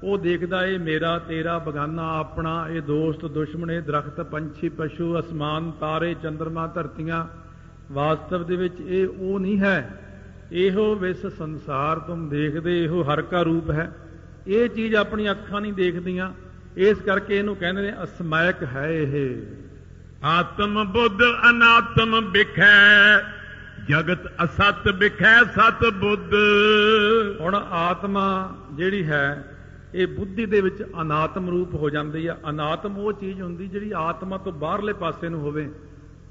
ਉਹ ਦੇਖਦਾ ਇਹ ਮੇਰਾ, ਤੇਰਾ, ਬਗਾਨਾ, ਆਪਣਾ, ਇਹ ਦੋਸਤ, ਦੁਸ਼ਮਣ, ਇਹ ਦਰਖਤ, ਪੰਛੀ, ਪਸ਼ੂ, ਅਸਮਾਨ, ਤਾਰੇ, ਚੰਦਰਮਾ, ਧਰਤੀਆਂ। ਵਾਸਤਵ ਦੇ ਵਿੱਚ ਇਹ ਉਹ ਨਹੀਂ ਹੈ। ਇਹੋ ਵਿਸ ਸੰਸਾਰ ਤੁਮ ਦੇਖਦੇ, ਇਹੋ ਹਰ ਕਾ ਰੂਪ ਹੈ। ਇਹ ਚੀਜ਼ ਆਪਣੀ ਅੱਖਾਂ ਨਹੀਂ ਦੇਖਦੀਆਂ, ਇਸ ਕਰਕੇ ਇਹਨੂੰ ਕਹਿੰਦੇ ਨੇ ਅਸਮੈਕ ਹੈ ਇਹ। ਆਤਮ ਬੁੱਧ ਅਨਾਤਮ ਵਿਖੈ, ਜਗਤ ਅਸਤ ਵਿਖੈ ਸਤ ਬੁੱਧ। ਹੁਣ ਆਤਮਾ ਜਿਹੜੀ ਹੈ ਇਹ ਬੁੱਧੀ ਦੇ ਵਿੱਚ ਅਨਾਤਮ ਰੂਪ ਹੋ ਜਾਂਦੀ ਆ। ਅਨਾਤਮ ਉਹ ਚੀਜ਼ ਹੁੰਦੀ ਜਿਹੜੀ ਆਤਮਾ ਤੋਂ ਬਾਹਰਲੇ ਪਾਸੇ ਨੂੰ ਹੋਵੇ।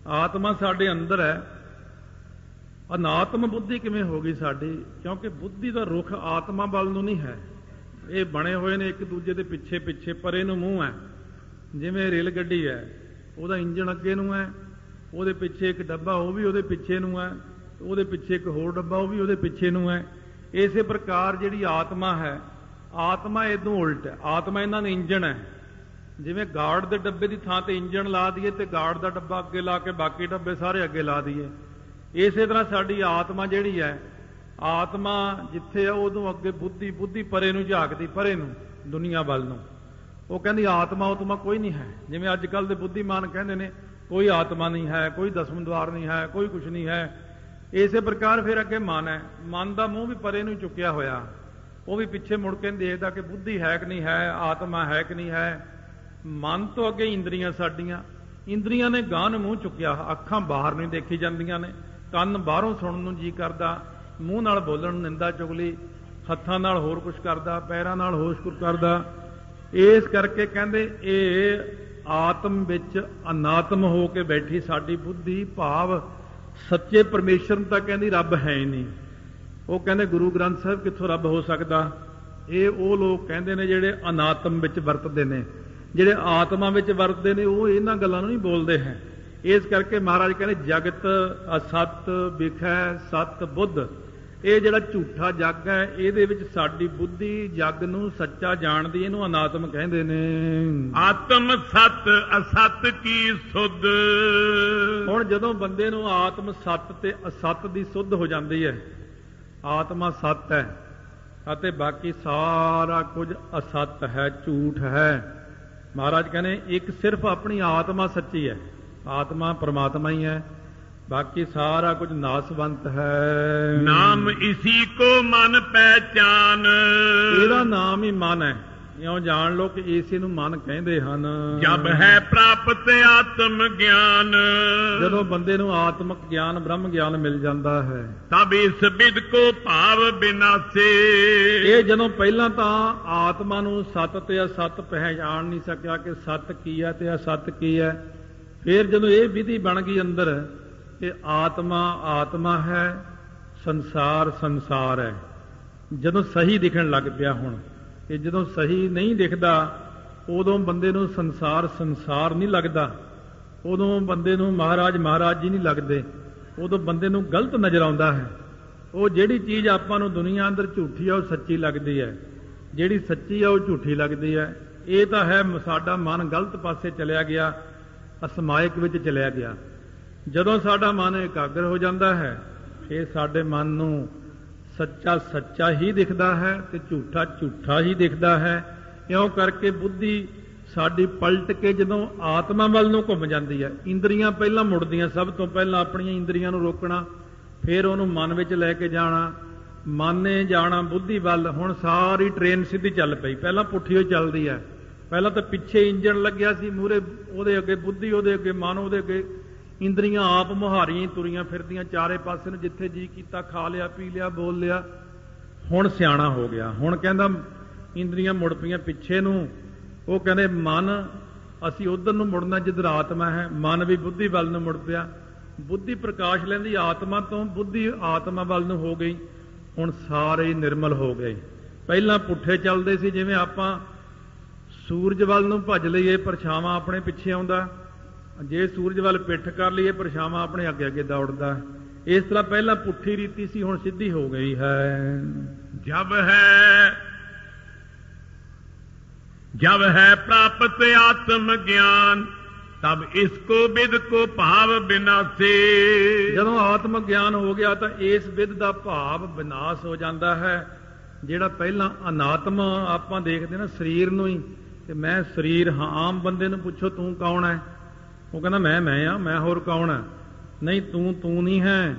ਆਤਮਾ ਸਾਡੇ ਅੰਦਰ ਹੈ, ਅਨਾਤਮ ਬੁੱਧੀ ਕਿਵੇਂ ਹੋ ਗਈ ਸਾਡੀ? ਕਿਉਂਕਿ ਬੁੱਧੀ ਦਾ ਰੁਖ ਆਤਮਾ ਵੱਲ ਨੂੰ ਨਹੀਂ ਹੈ। ਇਹ ਬਣੇ ਹੋਏ ਨੇ ਇੱਕ ਦੂਜੇ ਦੇ ਪਿੱਛੇ ਪਿੱਛੇ, ਪਰੇ ਨੂੰ ਮੂੰਹ ਹੈ। ਜਿਵੇਂ ਰੇਲ ਗੱਡੀ ਹੈ, ਉਹਦਾ ਇੰਜਣ ਅੱਗੇ ਨੂੰ ਹੈ, ਉਹਦੇ ਪਿੱਛੇ ਇੱਕ ਡੱਬਾ ਉਹ ਵੀ ਉਹਦੇ ਪਿੱਛੇ ਨੂੰ ਹੈ, ਉਹਦੇ ਪਿੱਛੇ ਇੱਕ ਹੋਰ ਡੱਬਾ ਉਹ ਵੀ ਉਹਦੇ ਪਿੱਛੇ ਨੂੰ ਹੈ। ਇਸੇ ਪ੍ਰਕਾਰ ਜਿਹੜੀ ਆਤਮਾ ਹੈ, ਆਤਮਾ ਇਦੋਂ ਉਲਟ ਹੈ। ਆਤਮਾ ਇਹਨਾਂ ਦਾ ਇੰਜਣ ਹੈ। ਜਿਵੇਂ ਗਾਰਡ ਦੇ ਡੱਬੇ ਦੀ ਥਾਂ ਤੇ ਇੰਜਣ ਲਾ ਦਈਏ ਤੇ ਗਾਰਡ ਦਾ ਡੱਬਾ ਅੱਗੇ ਲਾ ਕੇ ਬਾਕੀ ਡੱਬੇ ਸਾਰੇ ਅੱਗੇ ਲਾ ਦਈਏ, ਇਸੇ ਤਰ੍ਹਾਂ ਸਾਡੀ ਆਤਮਾ ਜਿਹੜੀ ਹੈ, ਆਤਮਾ ਜਿੱਥੇ ਆ ਉਦੋਂ ਅੱਗੇ ਬੁੱਧੀ, ਬੁੱਧੀ ਪਰੇ ਨੂੰ ਝਾਕਦੀ, ਪਰੇ ਨੂੰ, ਦੁਨੀਆ ਵੱਲ ਨੂੰ। ਉਹ ਕਹਿੰਦੀ ਆਤਮਾ ਉਤਮਾ ਕੋਈ ਨਹੀਂ ਹੈ। ਜਿਵੇਂ ਅੱਜ ਕੱਲ੍ਹ ਦੇ ਬੁੱਧੀਮਾਨ ਕਹਿੰਦੇ ਨੇ ਕੋਈ ਆਤਮਾ ਨਹੀਂ ਹੈ, ਕੋਈ ਦਸਮ ਦੁਆਰ ਨਹੀਂ ਹੈ, ਕੋਈ ਕੁਛ ਨਹੀਂ ਹੈ। ਇਸੇ ਪ੍ਰਕਾਰ ਫਿਰ ਅੱਗੇ ਮਨ ਹੈ। ਮਨ ਦਾ ਮੂੰਹ ਵੀ ਪਰੇ ਨੂੰ ਚੁੱਕਿਆ ਹੋਇਆ, ਉਹ ਵੀ ਪਿੱਛੇ ਮੁੜ ਕੇ ਨਹੀਂ ਦੇਖਦਾ ਕਿ ਬੁੱਧੀ ਹੈ ਕਿ ਨਹੀਂ ਹੈ, ਆਤਮਾ ਹੈ ਕਿ ਨਹੀਂ ਹੈ। ਮਨ ਤੋਂ ਅੱਗੇ ਇੰਦਰੀਆਂ ਸਾਡੀਆਂ, ਇੰਦਰੀਆਂ ਨੇ ਗਾਂਹ ਨੂੰ ਮੂੰਹ ਚੁੱਕਿਆ। ਅੱਖਾਂ ਬਾਹਰ ਨਹੀਂ ਦੇਖੀ ਜਾਂਦੀਆਂ ਨੇ, ਕੰਨ ਬਾਹਰੋਂ ਸੁਣਨ ਨੂੰ ਜੀ ਕਰਦਾ, ਮੂੰਹ ਨਾਲ ਬੋਲਣ ਨੂੰ ਨਿੰਦਾ ਚੁਗਲੀ, ਹੱਥਾਂ ਨਾਲ ਹੋਰ ਕੁਛ ਕਰਦਾ, ਪੈਰਾਂ ਨਾਲ ਹੋਰ ਕੁਛ ਕਰਦਾ। ਇਸ ਕਰਕੇ ਕਹਿੰਦੇ ਇਹ ਆਤਮ ਵਿੱਚ ਅਨਾਤਮ ਹੋ ਕੇ ਬੈਠੀ ਸਾਡੀ ਬੁੱਧੀ, ਭਾਵ ਸੱਚੇ ਪਰਮੇਸ਼ਰ ਨੂੰ ਤਾਂ ਕਹਿੰਦੀ ਰੱਬ ਹੈ ਹੀ ਨਹੀਂ। ਉਹ ਕਹਿੰਦੇ ਗੁਰੂ ਗ੍ਰੰਥ ਸਾਹਿਬ ਕਿੱਥੋਂ ਰੱਬ ਹੋ ਸਕਦਾ? ਇਹ ਉਹ ਲੋਕ ਕਹਿੰਦੇ ਨੇ ਜਿਹੜੇ ਅਨਾਤਮ ਵਿੱਚ ਵਰਤਦੇ ਨੇ। ਜਿਹੜੇ ਆਤਮਾ ਵਿੱਚ ਵਰਤਦੇ ਨੇ ਉਹ ਇਹਨਾਂ ਗੱਲਾਂ ਨੂੰ ਨਹੀਂ ਬੋਲਦੇ ਹੈ। ਇਸ ਕਰਕੇ ਮਹਾਰਾਜ ਕਹਿੰਦੇ ਜਗਤ ਅਸਤ ਵਿਖੈ ਸਤ ਬੁੱਧ। ਇਹ ਜਿਹੜਾ ਝੂਠਾ ਜੱਗ ਹੈ, ਇਹਦੇ ਵਿੱਚ ਸਾਡੀ ਬੁੱਧੀ ਜੱਗ ਨੂੰ ਸੱਚਾ ਜਾਣਦੀ, ਇਹਨੂੰ ਅਨਾਤਮ ਕਹਿੰਦੇ ਨੇ। ਆਤਮ ਸਤ ਅਸਤ ਕੀ ਸੁਧ। ਹੁਣ ਜਦੋਂ ਬੰਦੇ ਨੂੰ ਆਤਮ ਸਤ ਤੇ ਅਸਤ ਦੀ ਸੁੱਧ ਹੋ ਜਾਂਦੀ ਹੈ, ਆਤਮਾ ਸਤ ਹੈ ਅਤੇ ਬਾਕੀ ਸਾਰਾ ਕੁਝ ਅਸਤ ਹੈ, ਝੂਠ ਹੈ। ਮਹਾਰਾਜ ਕਹਿੰਦੇ ਇੱਕ ਸਿਰਫ ਆਪਣੀ ਆਤਮਾ ਸੱਚੀ ਹੈ, ਆਤਮਾ ਪਰਮਾਤਮਾ ਹੀ ਹੈ, ਬਾਕੀ ਸਾਰਾ ਕੁਝ ਨਾਸਵੰਤ ਹੈ। ਨਾਮ ਇਸੀ ਕੋ ਮਨ ਪਹਿਚਾਨ। ਇਹਦਾ ਨਾਮ ਹੀ ਮਨ ਹੈ। ਇਉਂ ਜਾਣ ਲਓ ਕਿ ਇਸੇ ਨੂੰ ਮਨ ਕਹਿੰਦੇ ਹਨ। ਜਬ ਹੈ ਪ੍ਰਾਪਤ ਆਤਮ ਗਿਆਨ। ਜਦੋਂ ਬੰਦੇ ਨੂੰ ਆਤਮਕ ਗਿਆਨ, ਬ੍ਰਹਮ ਗਿਆਨ ਮਿਲ ਜਾਂਦਾ ਹੈ, ਤਬ ਇਸ ਵਿਦ ਕੋ ਭਾਵ ਬਿਨਾਸੇ। ਇਹ ਜਦੋਂ ਪਹਿਲਾਂ ਤਾਂ ਆਤਮਾ ਨੂੰ ਸਤ ਤੇ ਅਸਤ ਪਹਿਚਾਣ ਨਹੀਂ ਸਕਿਆ ਕਿ ਸਤ ਕੀ ਹੈ ਤੇ ਅਸਤ ਕੀ ਹੈ। ਫਿਰ ਜਦੋਂ ਇਹ ਵਿਧੀ ਬਣ ਗਈ ਅੰਦਰ ਕਿ ਆਤਮਾ ਆਤਮਾ ਹੈ, ਸੰਸਾਰ ਸੰਸਾਰ ਹੈ, ਜਦੋਂ ਸਹੀ ਦਿਖਣ ਲੱਗ ਪਿਆ ਹੁਣ ਕਿ ਜਦੋਂ ਸਹੀ ਨਹੀਂ ਦਿਖਦਾ ਉਦੋਂ ਬੰਦੇ ਨੂੰ ਸੰਸਾਰ ਸੰਸਾਰ ਨਹੀਂ ਲੱਗਦਾ, ਉਦੋਂ ਬੰਦੇ ਨੂੰ ਮਹਾਰਾਜ ਮਹਾਰਾਜ ਜੀ ਨਹੀਂ ਲੱਗਦੇ, ਉਦੋਂ ਬੰਦੇ ਨੂੰ ਗਲਤ ਨਜ਼ਰ ਆਉਂਦਾ ਹੈ। ਉਹ ਜਿਹੜੀ ਚੀਜ਼ ਆਪਾਂ ਨੂੰ ਦੁਨੀਆ ਅੰਦਰ ਝੂਠੀ ਆ ਉਹ ਸੱਚੀ ਲੱਗਦੀ ਹੈ, ਜਿਹੜੀ ਸੱਚੀ ਆ ਉਹ ਝੂਠੀ ਲੱਗਦੀ ਹੈ। ਇਹ ਤਾਂ ਹੈ ਸਾਡਾ ਮਨ ਗਲਤ ਪਾਸੇ ਚਲਿਆ ਗਿਆ, ਅਸਮਾਇਕ ਵਿੱਚ ਚਲਿਆ ਗਿਆ। ਜਦੋਂ ਸਾਡਾ ਮਨ ਇਕਾਗਰ ਹੋ ਜਾਂਦਾ ਹੈ ਇਹ ਸਾਡੇ ਮਨ ਨੂੰ ਸੱਚਾ ਸੱਚਾ ਹੀ ਦਿਖਦਾ ਹੈ ਤੇ ਝੂਠਾ ਝੂਠਾ ਹੀ ਦਿਖਦਾ ਹੈ। ਇਉਂ ਕਰਕੇ ਬੁੱਧੀ ਸਾਡੀ ਪਲਟ ਕੇ ਜਦੋਂ ਆਤਮਾ ਵੱਲ ਨੂੰ ਘੁੰਮ ਜਾਂਦੀ ਹੈ, ਇੰਦਰੀਆਂ ਪਹਿਲਾਂ ਮੁੜਦੀਆਂ, ਸਭ ਤੋਂ ਪਹਿਲਾਂ ਆਪਣੀਆਂ ਇੰਦਰੀਆਂ ਨੂੰ ਰੋਕਣਾ, ਫਿਰ ਉਹਨੂੰ ਮਨ ਵਿੱਚ ਲੈ ਕੇ ਜਾਣਾ, ਮਨ ਨੇ ਜਾਣਾ ਬੁੱਧੀ ਵੱਲ। ਹੁਣ ਸਾਰੀ ਟ੍ਰੇਨ ਸਿੱਧੀ ਚੱਲ ਪਈ, ਪਹਿਲਾਂ ਪੁੱਠੀ ਹੋਈ ਚੱਲਦੀ ਹੈ। ਪਹਿਲਾਂ ਤਾਂ ਪਿੱਛੇ ਇੰਜਣ ਲੱਗਿਆ ਸੀ, ਮੂਹਰੇ ਉਹਦੇ ਅੱਗੇ ਬੁੱਧੀ, ਉਹਦੇ ਅੱਗੇ ਮਨ, ਉਹਦੇ ਅੱਗੇ ਇੰਦਰੀਆਂ ਆਪ ਮੁਹਾਰੀਆਂ ਤੁਰੀਆਂ ਫਿਰਦੀਆਂ ਚਾਰੇ ਪਾਸੇ ਨੂੰ, ਜਿੱਥੇ ਜੀ ਕੀਤਾ ਖਾ ਲਿਆ, ਪੀ ਲਿਆ, ਬੋਲ ਲਿਆ। ਹੁਣ ਸਿਆਣਾ ਹੋ ਗਿਆ, ਹੁਣ ਕਹਿੰਦਾ ਇੰਦਰੀਆਂ ਮੁੜ ਪਈਆਂ ਪਿੱਛੇ ਨੂੰ। ਉਹ ਕਹਿੰਦੇ ਮਨ ਅਸੀਂ ਉਧਰ ਨੂੰ ਮੁੜਨਾ ਜਿੱਧਰ ਆਤਮਾ ਹੈ, ਮਨ ਵੀ ਬੁੱਧੀ ਵੱਲ ਨੂੰ ਮੁੜ ਪਿਆ। ਬੁੱਧੀ ਪ੍ਰਕਾਸ਼ ਲੈਂਦੀ ਆਤਮਾ ਤੋਂ, ਬੁੱਧੀ ਆਤਮਾ ਵੱਲ ਨੂੰ ਹੋ ਗਈ। ਹੁਣ ਸਾਰੇ ਨਿਰਮਲ ਹੋ ਗਏ। ਪਹਿਲਾਂ ਪੁੱਠੇ ਚੱਲਦੇ ਸੀ, ਜਿਵੇਂ ਆਪਾਂ ਸੂਰਜ ਵੱਲ ਨੂੰ ਭੱਜ ਲਈਏ ਪਰਛਾਵਾਂ ਆਪਣੇ ਪਿੱਛੇ ਆਉਂਦਾ, ਜੇ ਸੂਰਜ ਵੱਲ ਪਿੱਠ ਕਰ ਲਈਏ ਪਰਛਾਵਾਂ ਆਪਣੇ ਅੱਗੇ ਅੱਗੇ ਦੌੜਦਾ। ਇਸ ਤਰ੍ਹਾਂ ਪਹਿਲਾਂ ਪੁੱਠੀ ਰੀਤੀ ਸੀ, ਹੁਣ ਸਿੱਧੀ ਹੋ ਗਈ ਹੈ। जब है प्राप्त आत्म ज्ञान तब इसको विद को भाव विनाशे। ਜਦੋਂ ਆਤਮ ਗਿਆਨ ਹੋ ਗਿਆ ਤਾਂ ਇਸ ਵਿਦ ਦਾ ਭਾਵ ਵਿਨਾਸ਼ ਹੋ ਜਾਂਦਾ ਹੈ। ਜਿਹੜਾ ਪਹਿਲਾਂ ਅਨਾਤਮ ਆਪਾਂ ਦੇਖਦੇ ਨਾ ਸਰੀਰ ਨੂੰ ਹੀ, ਕਿ ਮੈਂ ਸਰੀਰ ਹਾਂ। ਆਮ ਬੰਦੇ ਨੂੰ ਪੁੱਛੋ ਤੂੰ ਕੌਣ ਹੈ, ਉਹ ਕਹਿੰਦਾ ਮੈਂ ਆ, ਮੈਂ ਹੋਰ ਕੌਣ ਹੈ। ਨਹੀਂ, ਤੂੰ ਨਹੀਂ ਹੈ,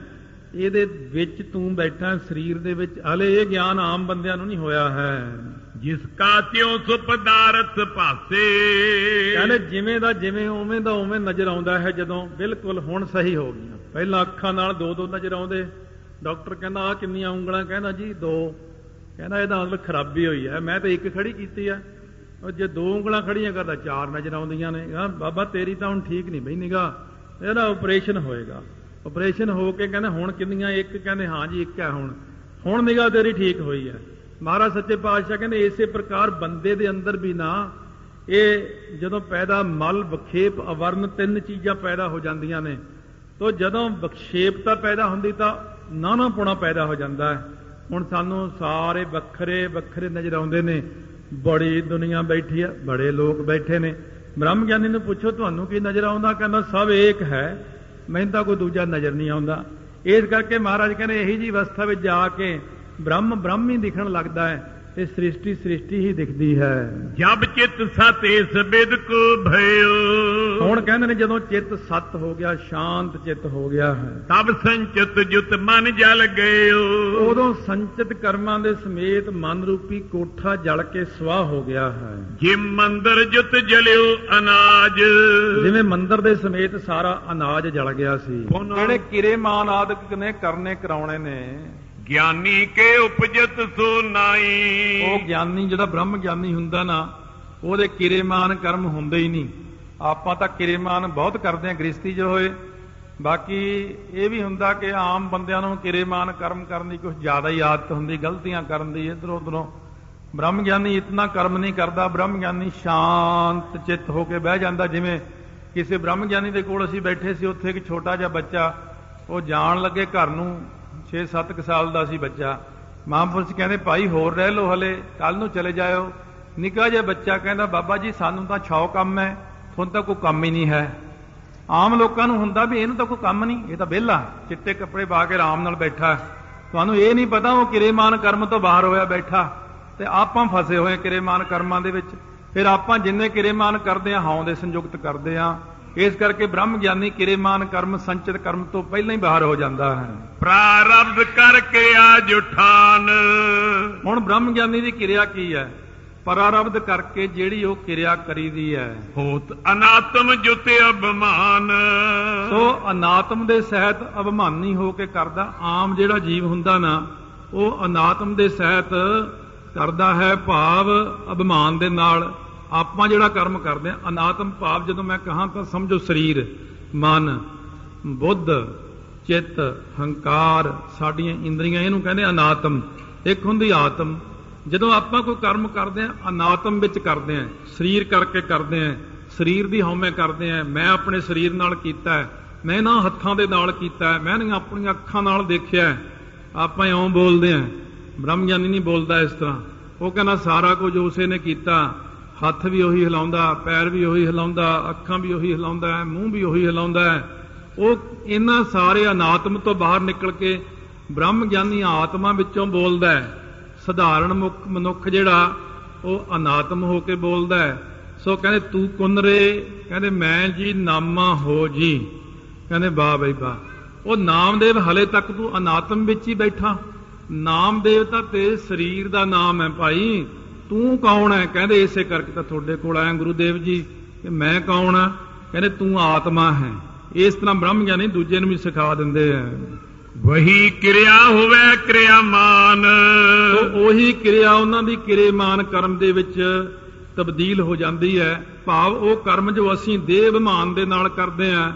ਇਹਦੇ ਵਿੱਚ ਤੂੰ ਬੈਠਾ ਸਰੀਰ ਦੇ ਵਿੱਚ, ਹਲੇ ਇਹ ਗਿਆਨ ਆਮ ਬੰਦਿਆਂ ਨੂੰ ਨਹੀਂ ਹੋਇਆ ਹੈ। ਜਿਸ ਕਾ ਤਿਉ ਸੁ ਪਦਾਰਥ ਭਾਸੇ, ਕਹਿੰਦੇ ਜਿਵੇਂ ਦਾ ਜਿਵੇਂ ਉਵੇਂ ਦਾ ਉਵੇਂ ਨਜ਼ਰ ਆਉਂਦਾ ਹੈ। ਜਦੋਂ ਬਿਲਕੁਲ ਹੁਣ ਸਹੀ ਹੋ ਗਈਆਂ, ਪਹਿਲਾਂ ਅੱਖਾਂ ਨਾਲ ਦੋ ਦੋ ਨਜ਼ਰ ਆਉਂਦੇ। ਡਾਕਟਰ ਕਹਿੰਦਾ ਆਹ ਕਿੰਨੀਆਂ ਉਂਗਲਾਂ, ਕਹਿੰਦਾ ਜੀ 2, ਕਹਿੰਦਾ ਇਹਦਾ ਮਤਲਬ ਖਰਾਬੀ ਹੋਈ ਹੈ, ਮੈਂ ਤਾਂ 1 ਖੜੀ ਕੀਤੀ ਆ। ਜੇ 2 ਉਂਗਲਾਂ ਖੜੀਆਂ ਕਰਦਾ 4 ਨਜ਼ਰ ਆਉਂਦੀਆਂ ਨੇ। ਬਾਬਾ ਤੇਰੀ ਤਾਂ ਹੁਣ ਠੀਕ ਨਹੀਂ ਬਈ ਨਿਗਾਹ, ਇਹਦਾ ਆਪਰੇਸ਼ਨ ਹੋਏਗਾ। ਆਪਰੇਸ਼ਨ ਹੋ ਕੇ ਕਹਿੰਦੇ ਹੁਣ ਕਿੰਨੀਆਂ? 1, ਕਹਿੰਦੇ ਹਾਂ ਜੀ 1 ਹੈ। ਹੁਣ ਨਿਗਾਹ ਤੇਰੀ ਠੀਕ ਹੋਈ ਹੈ। ਮਹਾਰਾਜ ਸੱਚੇ ਪਾਤਸ਼ਾਹ ਕਹਿੰਦੇ ਇਸੇ ਪ੍ਰਕਾਰ ਬੰਦੇ ਦੇ ਅੰਦਰ ਵੀ ਨਾ, ਇਹ ਜਦੋਂ ਪੈਦਾ ਮਲ ਵਿਖੇਪ ਅਵਰਨ 3 ਚੀਜ਼ਾਂ ਪੈਦਾ ਹੋ ਜਾਂਦੀਆਂ ਨੇ। ਤੋ ਜਦੋਂ ਵਿਖੇਪਤਾ ਪੈਦਾ ਹੁੰਦੀ ਤਾਂ ਨਾਨਾਪੁਣਾ ਪੈਦਾ ਹੋ ਜਾਂਦਾ ਹੈ। ਹੁਣ ਸਾਨੂੰ ਸਾਰੇ ਵੱਖਰੇ ਵੱਖਰੇ ਨਜ਼ਰ ਆਉਂਦੇ ਨੇ। ਬੜੀ ਦੁਨੀਆ ਬੈਠੀ ਆ, ਬੜੇ ਲੋਕ ਬੈਠੇ ਨੇ। ਬ੍ਰਹਮ ਗਿਆਨੀ ਨੂੰ ਪੁੱਛੋ ਤੁਹਾਨੂੰ ਕੀ ਨਜ਼ਰ ਆਉਂਦਾ? ਕਹਿੰਦਾ ਸਭ ਏਕ ਹੈ, ਮੈਨੂੰ ਤਾਂ ਕੋਈ ਦੂਜਾ ਨਜ਼ਰ ਨਹੀਂ ਆਉਂਦਾ। ਇਸ ਕਰਕੇ ਮਹਾਰਾਜ ਕਹਿੰਦੇ ਇਹੀ ਜੀ ਅਵਸਥਾ ਵਿੱਚ ਜਾ ਕੇ ਬ੍ਰਹਮ ਬ੍ਰਹਮ ਹੀ ਦਿਖਣ ਲੱਗਦਾ ਹੈ ਤੇ ਸ੍ਰਿਸ਼ਟੀ ਸ੍ਰਿਸ਼ਟੀ ਹੀ ਦਿਖਦੀ ਹੈ। ਜਬ ਚਿਤ ਸਤ ਇਸ ਬਿਦ ਕੋ ਭਇਓ, ਹੁਣ ਕਹਿੰਦੇ ਨੇ ਜਦੋਂ ਚਿੱਤ ਸਤ ਹੋ ਗਿਆ, ਸ਼ਾਂਤ ਚਿੱਤ ਹੋ ਗਿਆ ਹੈ, ਤਬ ਸੰਚਿਤ ਜੁਤ ਮਨ ਜਲ ਗਇਓ, ਉਦੋਂ ਸੰਚਿਤ ਕਰਮਾਂ ਦੇ ਸਮੇਤ ਮਨ ਰੂਪੀ ਕੋਠਾ ਜਲ ਕੇ ਸਵਾਹ ਹੋ ਗਿਆ ਹੈ। ਜਿਮ ਮੰਦਰ ਜੁਤ ਜਲਿਓ ਅਨਾਜ, ਜਿਵੇਂ ਮੰਦਰ ਦੇ ਸਮੇਤ ਸਾਰਾ ਅਨਾਜ ਜਲ ਗਿਆ ਸੀ। ਜਿਹੜੇ ਕਿਰੇਮਾਨ ਆਦਿਕ ਨੇ ਕਰਨੇ ਕਰਾਉਣੇ ਨੇ, ਗਿਆਨੀ ਕੇ ਉਪਜਤ ਸੋ ਨਾਈ, ਉਹ ਗਿਆਨੀ ਜਿਹੜਾ ਬ੍ਰਹਮ ਗਿਆਨੀ ਹੁੰਦਾ ਨਾ, ਉਹਦੇ ਕਿਰੇਮਾਨ ਕਰਮ ਹੁੰਦੇ ਹੀ ਨਹੀਂ। ਆਪਾਂ ਤਾਂ ਕਿਰੇਮਾਨ ਬਹੁਤ ਕਰਦੇ ਹਾਂ ਗ੍ਰਸਤੀ ਜੋ ਹੋਏ। ਬਾਕੀ ਇਹ ਵੀ ਹੁੰਦਾ ਕਿ ਆਮ ਬੰਦਿਆਂ ਨੂੰ ਕਿਰੇਮਾਨ ਕਰਮ ਕਰਨ ਦੀ ਕੁਝ ਜ਼ਿਆਦਾ ਹੀ ਆਦਤ ਹੁੰਦੀ, ਗਲਤੀਆਂ ਕਰਨ ਦੀ ਇੱਧਰੋਂ ਉੱਧਰੋਂ। ਬ੍ਰਹਮ ਗਿਆਨੀ ਇਤਨਾ ਕਰਮ ਨਹੀਂ ਕਰਦਾ। ਬ੍ਰਹਮ ਗਿਆਨੀ ਸ਼ਾਂਤ ਚਿੱਤ ਹੋ ਕੇ ਬਹਿ ਜਾਂਦਾ। ਜਿਵੇਂ ਕਿਸੇ ਬ੍ਰਹਮ ਗਿਆਨੀ ਦੇ ਕੋਲ ਅਸੀਂ ਬੈਠੇ ਸੀ, ਉੱਥੇ ਇੱਕ ਛੋਟਾ ਜਿਹਾ ਬੱਚਾ, ਉਹ ਜਾਣ ਲੱਗੇ ਘਰ ਨੂੰ, 6-7 ਸਾਲ ਦਾ ਸੀ ਬੱਚਾ। ਮਹਾਂਪੁਰਸ਼ ਕਹਿੰਦੇ ਭਾਈ ਹੋਰ ਰਹਿ ਲਓ, ਹਲੇ ਕੱਲ ਨੂੰ ਚਲੇ ਜਾਇਓ। ਨਿੱਕਾ ਜਿਹਾ ਬੱਚਾ ਕਹਿੰਦਾ ਬਾਬਾ ਜੀ ਸਾਨੂੰ ਤਾਂ 100 ਕੰਮ ਹੈ, ਤੁਹਾਨੂੰ ਤਾਂ ਕੋਈ ਕੰਮ ਹੀ ਨਹੀਂ ਹੈ। ਆਮ ਲੋਕਾਂ ਨੂੰ ਹੁੰਦਾ ਵੀ ਇਹਨੂੰ ਤਾਂ ਕੋਈ ਕੰਮ ਨਹੀਂ, ਇਹ ਤਾਂ ਵਿਹਲਾ ਚਿੱਟੇ ਕੱਪੜੇ ਪਾ ਕੇ ਆਰਾਮ ਨਾਲ ਬੈਠਾ। ਤੁਹਾਨੂੰ ਇਹ ਨਹੀਂ ਪਤਾ ਉਹ ਕਿਰੇਮਾਨ ਕਰਮ ਤੋਂ ਬਾਹਰ ਹੋਇਆ ਬੈਠਾ, ਤੇ ਆਪਾਂ ਫਸੇ ਹੋਏ ਕਿਰੇਮਾਨ ਕਰਮਾਂ ਦੇ ਵਿੱਚ। ਫਿਰ ਆਪਾਂ ਜਿੰਨੇ ਕਿਰੇਮਾਨ ਕਰਦੇ ਹਾਂ ਹਉ ਦੇ ਸੰਯੁਕਤ ਕਰਦੇ ਹਾਂ। ਇਸ ਕਰਕੇ ਬ੍ਰਹਮ ਗਿਆਨੀ ਕਿਰੇਮਾਨ ਕਰਮ ਸੰਚਿਤ ਕਰਮ ਤੋਂ ਪਹਿਲਾਂ ਹੀ ਬਾਹਰ ਹੋ ਜਾਂਦਾ ਹੈ। ਪ੍ਰਾਰਬਧ ਕਰਕੇ ਆਜ ਉਠਾਨ, ਹੁਣ ਬ੍ਰਹਮ ਗਿਆਨੀ ਦੀ ਕਿਰਿਆ ਕੀ ਹੈ? ਪ੍ਰਾਰਬਧ ਕਰਕੇ ਜਿਹੜੀ ਉਹ ਕਿਰਿਆ ਕਰੀਦੀ ਹੈ। ਹੋਤ ਅਨਾਤਮ ਜੁਤ ਅਭਿਮਾਨ, ਸੋ ਅਨਾਤਮ ਦੇ ਸਹਿਤ ਅਭਿਮਾਨੀ ਹੋ ਕੇ ਕਰਦਾ। ਆਮ ਜਿਹੜਾ ਜੀਵ ਹੁੰਦਾ ਨਾ, ਉਹ ਅਨਾਤਮ ਦੇ ਸਹਿਤ ਕਰਦਾ ਹੈ, ਭਾਵ ਅਭਿਮਾਨ ਦੇ ਨਾਲ। ਆਪਾਂ ਜਿਹੜਾ ਕਰਮ ਕਰਦੇ ਹਾਂ ਅਨਾਤਮ ਭਾਵ, ਜਦੋਂ ਮੈਂ ਕਹਾਂ ਤਾਂ ਸਮਝੋ ਸਰੀਰ, ਮਨ, ਬੁੱਧ, ਚਿੱਤ, ਹੰਕਾਰ, ਸਾਡੀਆਂ ਇੰਦਰੀਆਂ, ਇਹਨੂੰ ਕਹਿੰਦੇ ਅਨਾਤਮ। ਇੱਕ ਹੁੰਦੀ ਆਤਮ। ਜਦੋਂ ਆਪਾਂ ਕੋਈ ਕਰਮ ਕਰਦੇ ਹਾਂ ਅਨਾਤਮ ਵਿੱਚ ਕਰਦੇ ਹਾਂ, ਸਰੀਰ ਕਰਕੇ ਕਰਦੇ ਹਾਂ, ਸਰੀਰ ਦੀ ਹਉਮੈ ਕਰਦੇ ਹਾਂ। ਮੈਂ ਆਪਣੇ ਸਰੀਰ ਨਾਲ ਕੀਤਾ, ਮੈਂ ਇਹਨਾਂ ਹੱਥਾਂ ਦੇ ਨਾਲ ਕੀਤਾ, ਮੈਂ ਆਪਣੀਆਂ ਅੱਖਾਂ ਨਾਲ ਦੇਖਿਆ। ਆਪਾਂ ਇਉਂ ਬੋਲਦੇ ਹਾਂ। ਬ੍ਰਹਮ ਗਿਆਨੀ ਨਹੀਂ ਬੋਲਦਾ ਇਸ ਤਰ੍ਹਾਂ। ਉਹ ਕਹਿੰਦਾ ਸਾਰਾ ਕੁਝ ਉਸੇ ਨੇ ਕੀਤਾ। ਹੱਥ ਵੀ ਉਹੀ ਹਿਲਾਉਂਦਾ, ਪੈਰ ਵੀ ਉਹੀ ਹਿਲਾਉਂਦਾ, ਅੱਖਾਂ ਵੀ ਉਹੀ ਹਿਲਾਉਂਦਾ ਹੈ, ਮੂੰਹ ਵੀ ਉਹੀ ਹਿਲਾਉਂਦਾ ਹੈ। ਉਹ ਇਹਨਾਂ ਸਾਰੇ ਅਨਾਤਮ ਤੋਂ ਬਾਹਰ ਨਿਕਲ ਕੇ ਬ੍ਰਹਮ ਗਿਆਨੀ ਆਤਮਾ ਵਿੱਚੋਂ ਬੋਲਦਾ ਹੈ। ਸਧਾਰਨ ਮਨੁੱਖ ਜਿਹੜਾ ਉਹ ਅਨਾਤਮ ਹੋ ਕੇ ਬੋਲਦਾ ਹੈ। ਸੋ ਕਹਿੰਦੇ ਤੂੰ ਕੁਨ ਰੇ, ਕਹਿੰਦੇ ਮੈਂ ਜੀ ਨਾਮਾ ਹੋ ਜੀ। ਕਹਿੰਦੇ ਵਾਹ ਬਈ ਵਾਹ। ਉਹ ਨਾਮਦੇਵ ਹਲੇ ਤੱਕ ਤੂੰ ਅਨਾਤਮ ਵਿੱਚ ਹੀ ਬੈਠਾ। ਨਾਮਦੇਵ ਤਾਂ ਤੇਰੇ ਸਰੀਰ ਦਾ ਨਾਮ ਹੈ ਭਾਈ, ਤੂੰ ਕੌਣ ਹੈ? ਕਹਿੰਦੇ ਇਸੇ ਕਰਕੇ ਤਾਂ ਤੁਹਾਡੇ ਕੋਲ ਆਇਆ ਗੁਰੂਦੇਵ ਜੀ, ਕਿ ਮੈਂ ਕੌਣ ਆ? ਕਹਿੰਦੇ ਤੂੰ ਆਤਮਾ ਹੈ। ਇਸ ਤਰ੍ਹਾਂ ਬ੍ਰਹਮ ਗਿਆਨੀ ਦੂਜੇ ਨੂੰ ਵੀ ਸਿਖਾ ਦਿੰਦੇ ਆ। ਵਹੀ ਕਿਰਿਆ ਹੋਵੇ ਕਿਰਿਆਮਾਨ, ਉਹੀ ਕਿਰਿਆ ਉਹਨਾਂ ਦੀ ਕਿਰੇਮਾਨ ਕਰਮ ਦੇ ਵਿੱਚ ਤਬਦੀਲ ਹੋ ਜਾਂਦੀ ਹੈ। ਭਾਵ ਉਹ ਕਰਮ ਜੋ ਅਸੀਂ ਦੇਹ ਅਭਿਮਾਨ ਦੇ ਨਾਲ ਕਰਦੇ ਹਾਂ,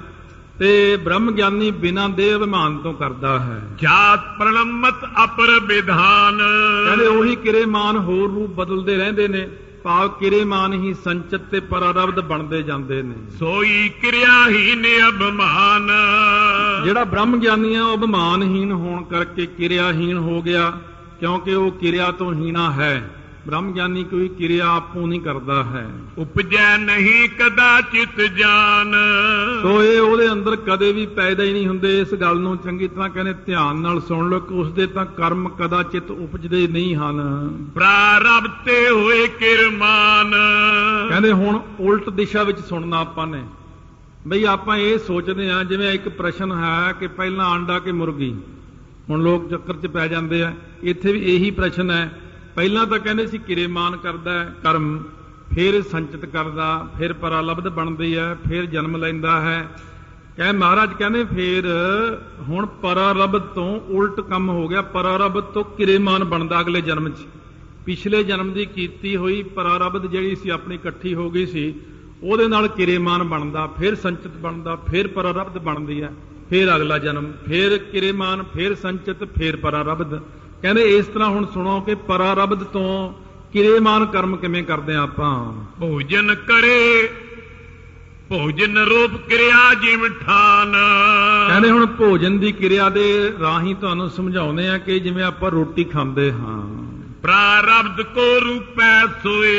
ਤੇ ਬ੍ਰਹਮ ਗਿਆਨੀ ਬਿਨਾਂ ਦੇਹ ਅਭਿਮਾਨ ਤੋਂ ਕਰਦਾ ਹੈ। ਜਾਤ ਪ੍ਰਣਮਤ ਅਪਰ ਵਿਧਾਨ, ਕਹਿੰਦੇ ਉਹੀ ਕਿਰੇਮਾਨ ਹੋਰ ਰੂਪ ਬਦਲਦੇ ਰਹਿੰਦੇ ਨੇ। ਭਾਵ ਕਿਰੇਮਾਨ ਹੀ ਸੰਚਿਤ ਤੇ ਪ੍ਰਾਰਬਧ ਬਣਦੇ ਜਾਂਦੇ ਨੇ। ਸੋਈ ਕਿਰਿਆਹੀਨ ਅਭਿਮਾਨ, ਜਿਹੜਾ ਬ੍ਰਹਮ ਗਿਆਨੀ ਹੈ ਉਹ ਅਭਿਮਾਨਹੀਨ ਹੋਣ ਕਰਕੇ ਕਿਰਿਆਹੀਨ ਹੋ ਗਿਆ, ਕਿਉਂਕਿ ਉਹ ਕਿਰਿਆ ਤੋਂ ਹੀਣਾ ਹੈ। ਬ੍ਰਹਮ ਗਿਆਨੀ ਕੋਈ ਕਿਰਿਆ ਆਪੋਂ ਨਹੀਂ ਕਰਦਾ ਹੈ। ਉਪਜੈ ਨਹੀਂ ਕਦਾਚਿਤ ਜਾਨ, ਸੋ ਇਹ ਉਹਦੇ ਅੰਦਰ ਕਦੇ ਵੀ ਪੈਦਾ ਹੀ ਨਹੀਂ ਹੁੰਦੇ। ਇਸ ਗੱਲ ਨੂੰ ਚੰਗੀ ਤਰ੍ਹਾਂ ਕਹਿੰਦੇ ਧਿਆਨ ਨਾਲ ਸੁਣ ਲਓ ਕਿ ਉਸਦੇ ਤਾਂ ਕਰਮ ਕਦਾਚਿਤ ਉਪਜਦੇ ਨਹੀਂ ਹਨ। ਪ੍ਰਾਰਬਧੇ ਹੋਏ ਕਿਰਮਾਨ, ਕਹਿੰਦੇ ਹੁਣ ਉਲਟ ਦਿਸ਼ਾ ਵਿੱਚ ਸੁਣਨਾ ਆਪਾਂ ਨੇ। ਬਈ ਆਪਾਂ ਇਹ ਸੋਚਦੇ ਹਾਂ, ਜਿਵੇਂ ਇੱਕ ਪ੍ਰਸ਼ਨ ਹੈ ਕਿ ਪਹਿਲਾਂ ਆਂਡਾ ਕਿ ਮੁਰਗੀ। ਹੁਣ ਲੋਕ ਚੱਕਰ 'ਚ ਪੈ ਜਾਂਦੇ ਆ। ਇੱਥੇ ਵੀ ਇਹੀ ਪ੍ਰਸ਼ਨ ਹੈ। ਪਹਿਲਾਂ ਤਾਂ ਕਹਿੰਦੇ ਸੀ ਕਿਰੇਮਾਨ ਕਰਦਾ ਹੈ ਕਰਮ, ਫਿਰ ਸੰਚਿਤ ਕਰਦਾ, ਫਿਰ ਪਰਾਲਬਧ ਬਣਦੀ ਹੈ, ਫਿਰ ਜਨਮ ਲੈਂਦਾ ਹੈ। ਮਹਾਰਾਜ ਕਹਿੰਦੇ ਫਿਰ ਹੁਣ ਪਰਾਰਬਧ ਤੋਂ ਉਲਟ ਕੰਮ ਹੋ ਗਿਆ। ਪਰਾਰਬਧ ਤੋਂ ਕਿਰੇਮਾਨ ਬਣਦਾ ਅਗਲੇ ਜਨਮ 'ਚ। ਪਿਛਲੇ ਜਨਮ ਦੀ ਕੀਤੀ ਹੋਈ ਪਰਾਰਬਧ ਜਿਹੜੀ ਸੀ ਆਪਣੀ ਇਕੱਠੀ ਹੋ ਗਈ ਸੀ, ਉਹਦੇ ਨਾਲ ਕਿਰੇਮਾਨ ਬਣਦਾ, ਫਿਰ ਸੰਚਿਤ ਬਣਦਾ, ਫਿਰ ਪਰਾਰਬਧ ਬਣਦੀ ਹੈ, ਫਿਰ ਅਗਲਾ ਜਨਮ, ਫਿਰ ਕਿਰੇਮਾਨ, ਫਿਰ ਸੰਚਿਤ, ਫਿਰ ਪਰਾਰਬਧ। ਕਹਿੰਦੇ ਇਸ ਤਰ੍ਹਾਂ ਹੁਣ ਸੁਣੋ ਕਿ ਪਰਾਰਬਧ ਤੋਂ ਕਿਰੇਮਾਨ ਕਰਮ ਕਿਵੇਂ ਕਰਦੇ ਆ ਆਪਾਂ। ਭੋਜਨ ਕਰੇ ਭੋਜਨ ਰੂਪ ਕਿਰਿਆ ਜਿਮ ਠਾਨ। ਕਹਿੰਦੇ ਹੁਣ ਭੋਜਨ ਦੀ ਕਿਰਿਆ ਦੇ ਰਾਹੀਂ ਤੁਹਾਨੂੰ ਸਮਝਾਉਂਦੇ ਆ ਕਿ ਜਿਵੇਂ ਆਪਾਂ ਰੋਟੀ ਖਾਂਦੇ ਹਾਂ, ਪ੍ਰਾਰਬਧ ਕੋ ਰੂਪੈ ਸੋਏ।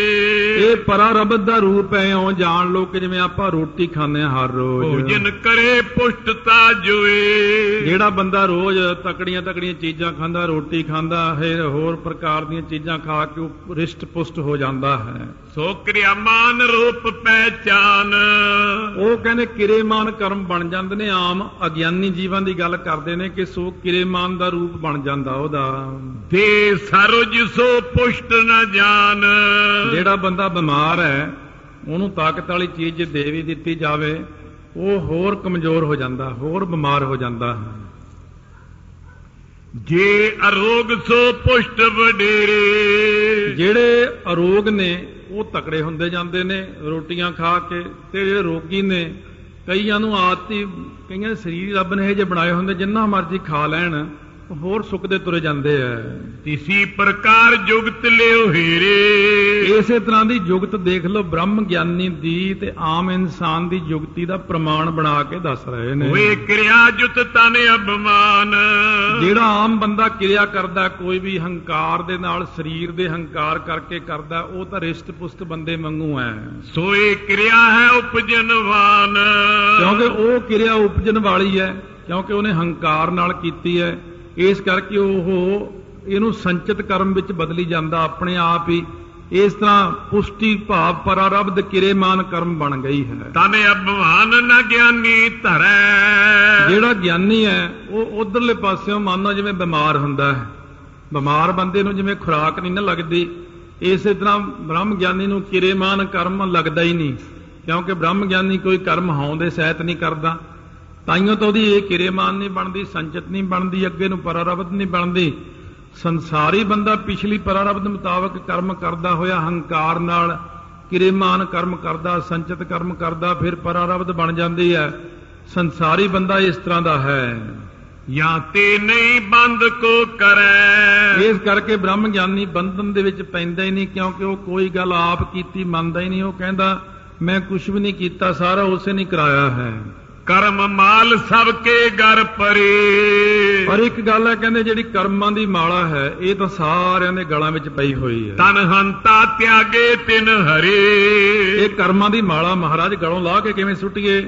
ਇਹ ਪਰਾਰਬਧ ਦਾ ਰੂਪ ਹੈ। ਇਉਂ ਜਾਣ ਲਓ ਕਿ ਜਿਵੇਂ ਆਪਾਂ ਰੋਟੀ ਖਾਂਦੇ ਹਾਂ ਹਰ ਰੋਜ਼। ਭੋਜਨ ਕਰੇ ਪੁਸ਼ਟਤਾ ਜੋਏ। ਜਿਹੜਾ ਬੰਦਾ ਰੋਜ਼ ਤਕੜੀਆਂ ਤਕੜੀਆਂ ਚੀਜ਼ਾਂ ਖਾਂਦਾ, ਰੋਟੀ ਖਾਂਦਾ ਹੈ, ਹੋਰ ਪ੍ਰਕਾਰ ਦੀਆਂ ਚੀਜ਼ਾਂ ਖਾ ਕੇ ਉਹ ਰਿਸ਼ਟ ਪੁਸ਼ਟ ਹੋ ਜਾਂਦਾ ਹੈ। ਸੋ ਕਿਰਿਆਮਾਨ ਰੂਪ ਪਹਿਚਾਨ। ਉਹ ਕਹਿੰਦੇ ਕਿਰੇਮਾਨ ਕਰਮ ਬਣ ਜਾਂਦੇ ਨੇ। ਆਮ ਅਗਿਆਨੀ ਜੀਵਾਂ ਦੀ ਗੱਲ ਕਰਦੇ ਨੇ ਕਿ ਸੋ ਕਿਰੇਮਾਨ ਦਾ ਰੂਪ ਬਣ ਜਾਂਦਾ ਉਹਦਾ। ਦੇ ਸਰਜ ਸੋ ਪੁਸ਼ਟ ਨ ਜਾਨ। ਜਿਹੜਾ ਬੰਦਾ ਬਿਮਾਰ ਹੈ ਉਹਨੂੰ ਤਾਕਤ ਵਾਲੀ ਚੀਜ਼ ਜੇ ਦੇ ਵੀ ਦਿੱਤੀ ਜਾਵੇ, ਉਹ ਹੋਰ ਕਮਜ਼ੋਰ ਹੋ ਜਾਂਦਾ, ਹੋਰ ਬਿਮਾਰ ਹੋ ਜਾਂਦਾ ਹੈ। ਜੇ ਅਰੋਗ ਸੋ ਪੁਸ਼ਟ ਵਡੇਰੇ। ਜਿਹੜੇ ਅਰੋਗ ਨੇ ਉਹ ਤਕੜੇ ਹੁੰਦੇ ਜਾਂਦੇ ਨੇ ਰੋਟੀਆਂ ਖਾ ਕੇ, ਤੇ ਜਿਹੜੇ ਰੋਗੀ ਨੇ ਕਈਆਂ ਨੂੰ ਆਦਤ ਹੀ, ਕਈਆਂ ਸਰੀਰ ਰੱਬ ਨੇ ਇਹ ਜਿਹੇ ਬਣਾਏ ਹੁੰਦੇ ਜਿੰਨਾ ਮਰਜ਼ੀ ਖਾ ਲੈਣ ਹੋਰ ਸੁੱਕਦੇ ਤੁਰੇ ਜਾਂਦੇ ਆ। ਇਸੀ ਪ੍ਰਕਾਰ ਜੁਗਤ ਲਿਓ ਹੀਰੇ। ਇਸੇ ਤਰ੍ਹਾਂ ਦੀ ਜੁਗਤ ਦੇਖ ਲਓ ਬ੍ਰਹਮ ਗਿਆਨੀ ਦੀ ਤੇ ਆਮ ਇਨਸਾਨ ਦੀ ਜੁਗਤੀ ਦਾ ਪ੍ਰਮਾਣ ਬਣਾ ਕੇ ਦੱਸ ਰਹੇ ਨੇ। ਹੋਏ ਕਿਰਿਆ ਜੁਤ ਤਨ ਅਭਿਮਾਨ। ਜਿਹੜਾ ਆਮ ਬੰਦਾ ਕਿਰਿਆ ਕਰਦਾ ਕੋਈ ਵੀ ਹੰਕਾਰ ਦੇ ਨਾਲ, ਸਰੀਰ ਦੇ ਹੰਕਾਰ ਕਰਕੇ ਕਰਦਾ, ਉਹ ਤਾਂ ਰਿਸ਼ਟ ਪੁਸ਼ਟ ਬੰਦੇ ਵਾਂਗੂ ਹੈ। ਸੋਏ ਕਿਰਿਆ ਹੈ ਉਪਜਨਵਾਨ। ਕਿਉਂਕਿ ਉਹ ਕਿਰਿਆ ਉਪਜਨ ਵਾਲੀ ਹੈ, ਕਿਉਂਕਿ ਉਹਨੇ ਹੰਕਾਰ ਨਾਲ ਕੀਤੀ ਹੈ। ਇਸ ਕਰਕੇ ਉਹ ਇਹਨੂੰ ਸੰਚਿਤ ਕਰਮ ਵਿੱਚ ਬਦਲੀ ਜਾਂਦਾ ਆਪਣੇ ਆਪ ਹੀ। ਇਸ ਤਰ੍ਹਾਂ ਪੁਸ਼ਟੀ ਭਾਵ ਪਰਾਰਬਧ ਕਿਰੇਮਾਨ ਕਰਮ ਬਣ ਗਈ ਹੈ। ਤਨ ਅਭਿਮਾਨ ਨ ਗਿਆਨੀ ਧਰੈ। ਜਿਹੜਾ ਗਿਆਨੀ ਹੈ ਉਹ ਉਧਰਲੇ ਪਾਸਿਓਂ ਮੰਨੋ ਜਿਵੇਂ ਬਿਮਾਰ ਹੁੰਦਾ ਹੈ, ਬਿਮਾਰ ਬੰਦੇ ਨੂੰ ਜਿਵੇਂ ਖੁਰਾਕ ਨਹੀਂ ਨਾ ਲੱਗਦੀ, ਇਸੇ ਤਰ੍ਹਾਂ ਬ੍ਰਹਮ ਗਿਆਨੀ ਨੂੰ ਕਿਰੇਮਾਨ ਕਰਮ ਲੱਗਦਾ ਹੀ ਨਹੀਂ, ਕਿਉਂਕਿ ਬ੍ਰਹਮ ਗਿਆਨੀ ਕੋਈ ਕਰਮ ਹੋਂ ਦੇ ਸਹਿਤ ਨਹੀਂ ਕਰਦਾ। ਤਾਈਓ ਤਾਂ ਉਹਦੀ ਇਹ ਕਿਰੇਮਾਨ ਨਹੀਂ ਬਣਦੀ, ਸੰਚਿਤ ਨਹੀਂ ਬਣਦੀ, ਅੱਗੇ ਨੂੰ ਪਰਾਰਬਧ ਨਹੀਂ ਬਣਦੀ। ਸੰਸਾਰੀ ਬੰਦਾ ਪਿਛਲੀ ਪਰਾਰਬਧ ਮੁਤਾਬਕ ਕਰਮ ਕਰਦਾ ਹੋਇਆ ਹੰਕਾਰ ਨਾਲ ਕਿਰੇਮਾਨ ਕਰਮ ਕਰਦਾ, ਸੰਚਿਤ ਕਰਮ ਕਰਦਾ, ਫਿਰ ਪਰਾਰਬਧ ਬਣ ਜਾਂਦੀ ਹੈ। ਸੰਸਾਰੀ ਬੰਦਾ ਇਸ ਤਰ੍ਹਾਂ ਦਾ ਹੈ। ਜਾਂ ਤੇ ਨਹੀਂ ਬੰਦ ਕੋ ਕਰੈ। ਇਸ ਕਰਕੇ ਬ੍ਰਹਮ ਗਿਆਨੀ ਬੰਧਨ ਦੇ ਵਿੱਚ ਪੈਂਦਾ ਹੀ ਨਹੀਂ, ਕਿਉਂਕਿ ਉਹ ਕੋਈ ਗੱਲ ਆਪ ਕੀਤੀ ਮੰਨਦਾ ਹੀ ਨਹੀਂ। ਉਹ ਕਹਿੰਦਾ ਮੈਂ ਕੁਛ ਵੀ ਨਹੀਂ ਕੀਤਾ, ਸਾਰਾ ਉਸੇ ਨੇ ਕਰਾਇਆ ਹੈ। ਕਰਮ ਮਾਲ ਸਭ ਕੇ ਘਰ ਪਰੇ। ਪਰ ਇੱਕ ਗੱਲ ਹੈ, ਕਹਿੰਦੇ ਜਿਹੜੀ ਕਰਮਾਂ ਦੀ ਮਾਲਾ ਹੈ ਇਹ ਤਾਂ ਸਾਰਿਆਂ ਦੇ ਗਲਾਂ ਵਿੱਚ ਪਈ ਹੋਈ ਹੈ। ਤਨ ਹੰਤਾ ਤਿਆਗੇ ਤਿਨ ਹਰੇ। ਇਹ ਕਰਮਾਂ ਦੀ ਮਾਲਾ ਮਹਾਰਾਜ ਗਲੋਂ ਲਾ ਕੇ ਕਿਵੇਂ ਸੁੱਟੀਏ?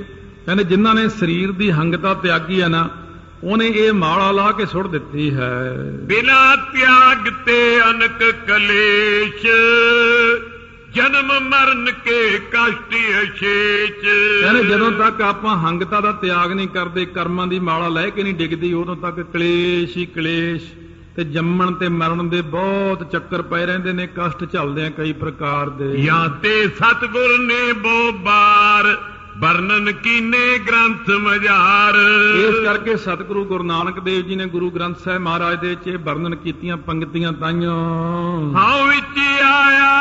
ਕਹਿੰਦੇ ਜਿਨ੍ਹਾਂ ਨੇ ਸਰੀਰ ਦੀ ਹੰਗਤਾ ਤਿਆਗੀ ਹੈ ਨਾ, ਉਹਨੇ ਇਹ ਮਾਲਾ ਲਾ ਕੇ ਸੁੱਟ ਦਿੱਤੀ ਹੈ। ਬਿਨਾ ਤਿਆਗ ਤੇ ਅਨਕ ਕਲੇਸ਼। ਜਨਮ ਮਰਨ ਕੇ ਕਸ਼ਟ ਅਸ਼ੇਚ। ਕਹਿੰਦੇ ਜਦੋਂ ਤੱਕ ਆਪਾਂ ਹੰਗਤਾ ਦਾ ਤਿਆਗ ਨਹੀਂ ਕਰਦੇ, ਕਰਮਾਂ ਦੀ ਮਾਲਾ ਲੈ ਕੇ ਨਹੀਂ ਡਿੱਗਦੀ, ਉਦੋਂ ਤੱਕ ਕਲੇਸ਼ ਹੀ ਕਲੇਸ਼ ਤੇ ਜੰਮਣ ਤੇ ਮਰਨ ਦੇ ਬਹੁਤ ਚੱਕਰ ਪਏ ਰਹਿੰਦੇ ਨੇ, ਕਸ਼ਟ ਝੱਲਦੇ ਆ ਕਈ ਪ੍ਰਕਾਰ ਦੇ। ਜਾਂ ਤੇ ਸਤਿਗੁਰ ਨੇ ਬੋ ਬਾਰ ਵਰਣਨ ਕੀਨੇ ਗ੍ਰੰਥ ਮਝਾਰ। ਇਸ ਕਰਕੇ ਸਤਿਗੁਰੂ ਗੁਰੂ ਨਾਨਕ ਦੇਵ ਜੀ ਨੇ ਗੁਰੂ ਗ੍ਰੰਥ ਸਾਹਿਬ ਮਹਾਰਾਜ ਦੇ ਵਿੱਚ ਵਰਣਨ ਕੀਤੀਆਂ ਪੰਕਤੀਆਂ ਤਾਈਓ। ਹਾਂ ਵਿੱਚ ਆਇਆ,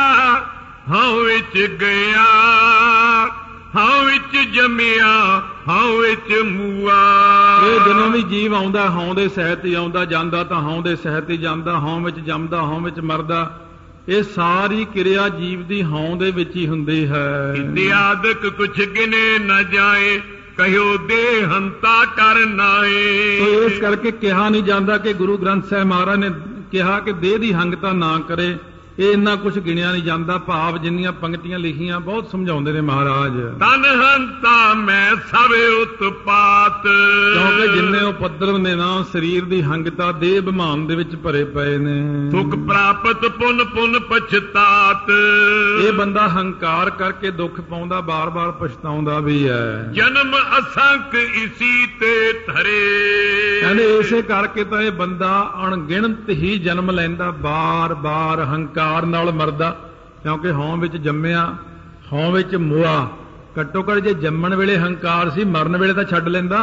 ਹਾਂ ਵਿੱਚ ਗਿਆ, ਹਾਂ ਵਿੱਚ ਜੰਮਿਆ, ਹਾਂ ਵਿੱਚ ਮੂਆ। ਇਹ ਜਦੋਂ ਵੀ ਜੀਵ ਆਉਂਦਾ ਹਉ ਦੇ ਸਹਿਤ ਹੀ ਆਉਂਦਾ, ਜਾਂਦਾ ਤਾਂ ਹਉ ਦੇ ਸਹਿਤ ਹੀ ਜਾਂਦਾ, ਹਉ ਵਿੱਚ ਜੰਮਦਾ, ਹਉ ਵਿੱਚ ਮਰਦਾ। ਇਹ ਸਾਰੀ ਕਿਰਿਆ ਜੀਵ ਦੀ ਹਉ ਦੇ ਵਿੱਚ ਹੀ ਹੁੰਦੀ ਹੈ। ਇਤਿਆਦਿਕ ਕੁਛ ਗਿਨੇ ਨ ਜਾਏ, ਕਹਿਓ ਦੇ ਹੰਤਾ ਕਰ ਨਾਏ। ਤੋ ਇਸ ਕਰਕੇ ਕਿਹਾ ਨਹੀਂ ਜਾਂਦਾ ਕਿ ਗੁਰੂ ਗ੍ਰੰਥ ਸਾਹਿਬ ਮਹਾਰਾਜ ਨੇ ਕਿਹਾ ਕਿ ਦੇਹ ਦੀ ਹੰਗਤਾ ਨਾ ਕਰੇ। ਇਹ ਇੰਨਾ ਕੁਝ ਗਿਣਿਆ ਨਹੀਂ ਜਾਂਦਾ। ਭਾਵ ਜਿੰਨੀਆਂ ਪੰਕਤੀਆਂ ਲਿਖੀਆਂ ਬਹੁਤ ਸਮਝਾਉਂਦੇ ਨੇ ਮਹਾਰਾਜ। ਤਨ ਹੰਤਾ ਮੈਂ ਸਭ ਉਤਪਾਤ, ਕਿਉਂਕਿ ਜਿੰਨੇ ਉਪਦਰਵ ਨੇ ਨਾ ਸਰੀਰ ਦੀ ਹੰਗਤਾ ਦੇਹ ਅਭਿਮਾਨ ਦੇ ਵਿੱਚ ਭਰੇ ਪਏ ਨੇ। ਸੁਖ ਪ੍ਰਾਪਤ ਪੁਨ ਪੁਨ ਪਛਤਾਤ, ਇਹ ਬੰਦਾ ਹੰਕਾਰ ਕਰਕੇ ਦੁੱਖ ਪਾਉਂਦਾ, ਬਾਰ-ਬਾਰ ਪਛਤਾਉਂਦਾ ਵੀ ਹੈ। ਜਨਮ ਅਸੰਖ ਇਸੀ ਤੇ ਧਰੇ, ਕਹਿੰਦੇ ਇਸੇ ਕਰਕੇ ਤਾਂ ਇਹ ਬੰਦਾ ਅਣਗਿਣਤ ਹੀ ਜਨਮ ਲੈਂਦਾ, ਬਾਰ-ਬਾਰ ਹੰਕਾਰ ਨਾਲ ਮਰਦਾ। ਕਿਉਂਕਿ ਹਉ ਵਿੱਚ ਜੰਮਿਆ, ਹਉ ਵਿੱਚ ਮੋਆ। ਘੱਟੋ ਘੱਟ ਜੇ ਜੰਮਣ ਵੇਲੇ ਹੰਕਾਰ ਸੀ, ਮਰਨ ਵੇਲੇ ਤਾਂ ਛੱਡ ਲੈਂਦਾ।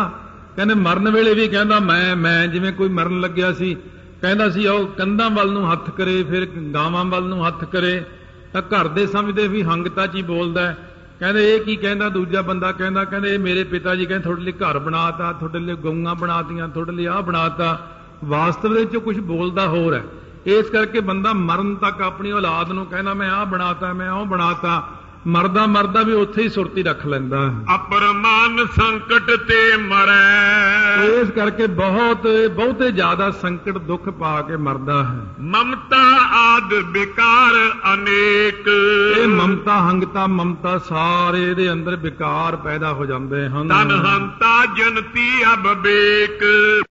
ਕਹਿੰਦੇ ਮਰਨ ਵੇਲੇ ਵੀ ਕਹਿੰਦਾ ਮੈਂ, ਜਿਵੇਂ ਕੋਈ ਮਰਨ ਲੱਗਿਆ ਸੀ, ਕਹਿੰਦਾ ਸੀ ਉਹ ਕੰਧਾਂ ਵੱਲ ਨੂੰ ਹੱਥ ਕਰੇ, ਫਿਰ ਗਾਵਾਂ ਵੱਲ ਨੂੰ ਹੱਥ ਕਰੇ, ਤਾਂ ਘਰ ਦੇ ਸਮਝਦੇ ਵੀ ਹੰਗਤਾ ਚ ਹੀ ਬੋਲਦਾ। ਕਹਿੰਦੇ ਇਹ ਕੀ ਕਹਿੰਦਾ? ਦੂਜਾ ਬੰਦਾ ਕਹਿੰਦੇ ਇਹ ਮੇਰੇ ਪਿਤਾ ਜੀ ਕਹਿੰਦੇ ਤੁਹਾਡੇ ਲਈ ਘਰ ਬਣਾਤਾ, ਤੁਹਾਡੇ ਲਈ ਗਊਆਂ ਬਣਾਤੀਆਂ, ਤੁਹਾਡੇ ਲਈ ਆਹ ਬਣਾਤਾ। ਵਾਸਤਵ ਦੇ ਵਿੱਚ ਕੁਝ ਬੋਲਦਾ ਹੋਰ ਹੈ। ਇਸ ਕਰਕੇ ਬੰਦਾ ਮਰਨ ਤੱਕ ਆਪਣੀ ਔਲਾਦ ਨੂੰ ਕਹਿੰਦਾ ਮੈਂ ਆਹ ਬਣਾਤਾ, ਮੈਂ ਉਹ ਬਣਾਤਾ। ਮਰਦਾ ਮਰਦਾ ਵੀ ਉੱਥੇ ਹੀ ਸੁਰਤੀ ਰੱਖ ਲੈਂਦਾ। ਅਪਰਮਾਨ ਸੰਕਟ ਤੇ ਮਰੈ, ਇਸ ਕਰਕੇ ਬਹੁਤੇ ਜ਼ਿਆਦਾ ਸੰਕਟ ਦੁੱਖ ਪਾ ਕੇ ਮਰਦਾ ਹੈ। ਮਮਤਾ ਆਦ ਵਿਕਾਰ ਅਨੇਕ, ਇਹ ਮਮਤਾ ਹੰਗਤਾ ਮਮਤਾ ਸਾਰੇ ਇਹਦੇ ਅੰਦਰ ਵਿਕਾਰ ਪੈਦਾ ਹੋ ਜਾਂਦੇ ਹਨ। ਤਨ ਹੰਤਾ ਜਨਤੀ ਅਬਵੇਕ,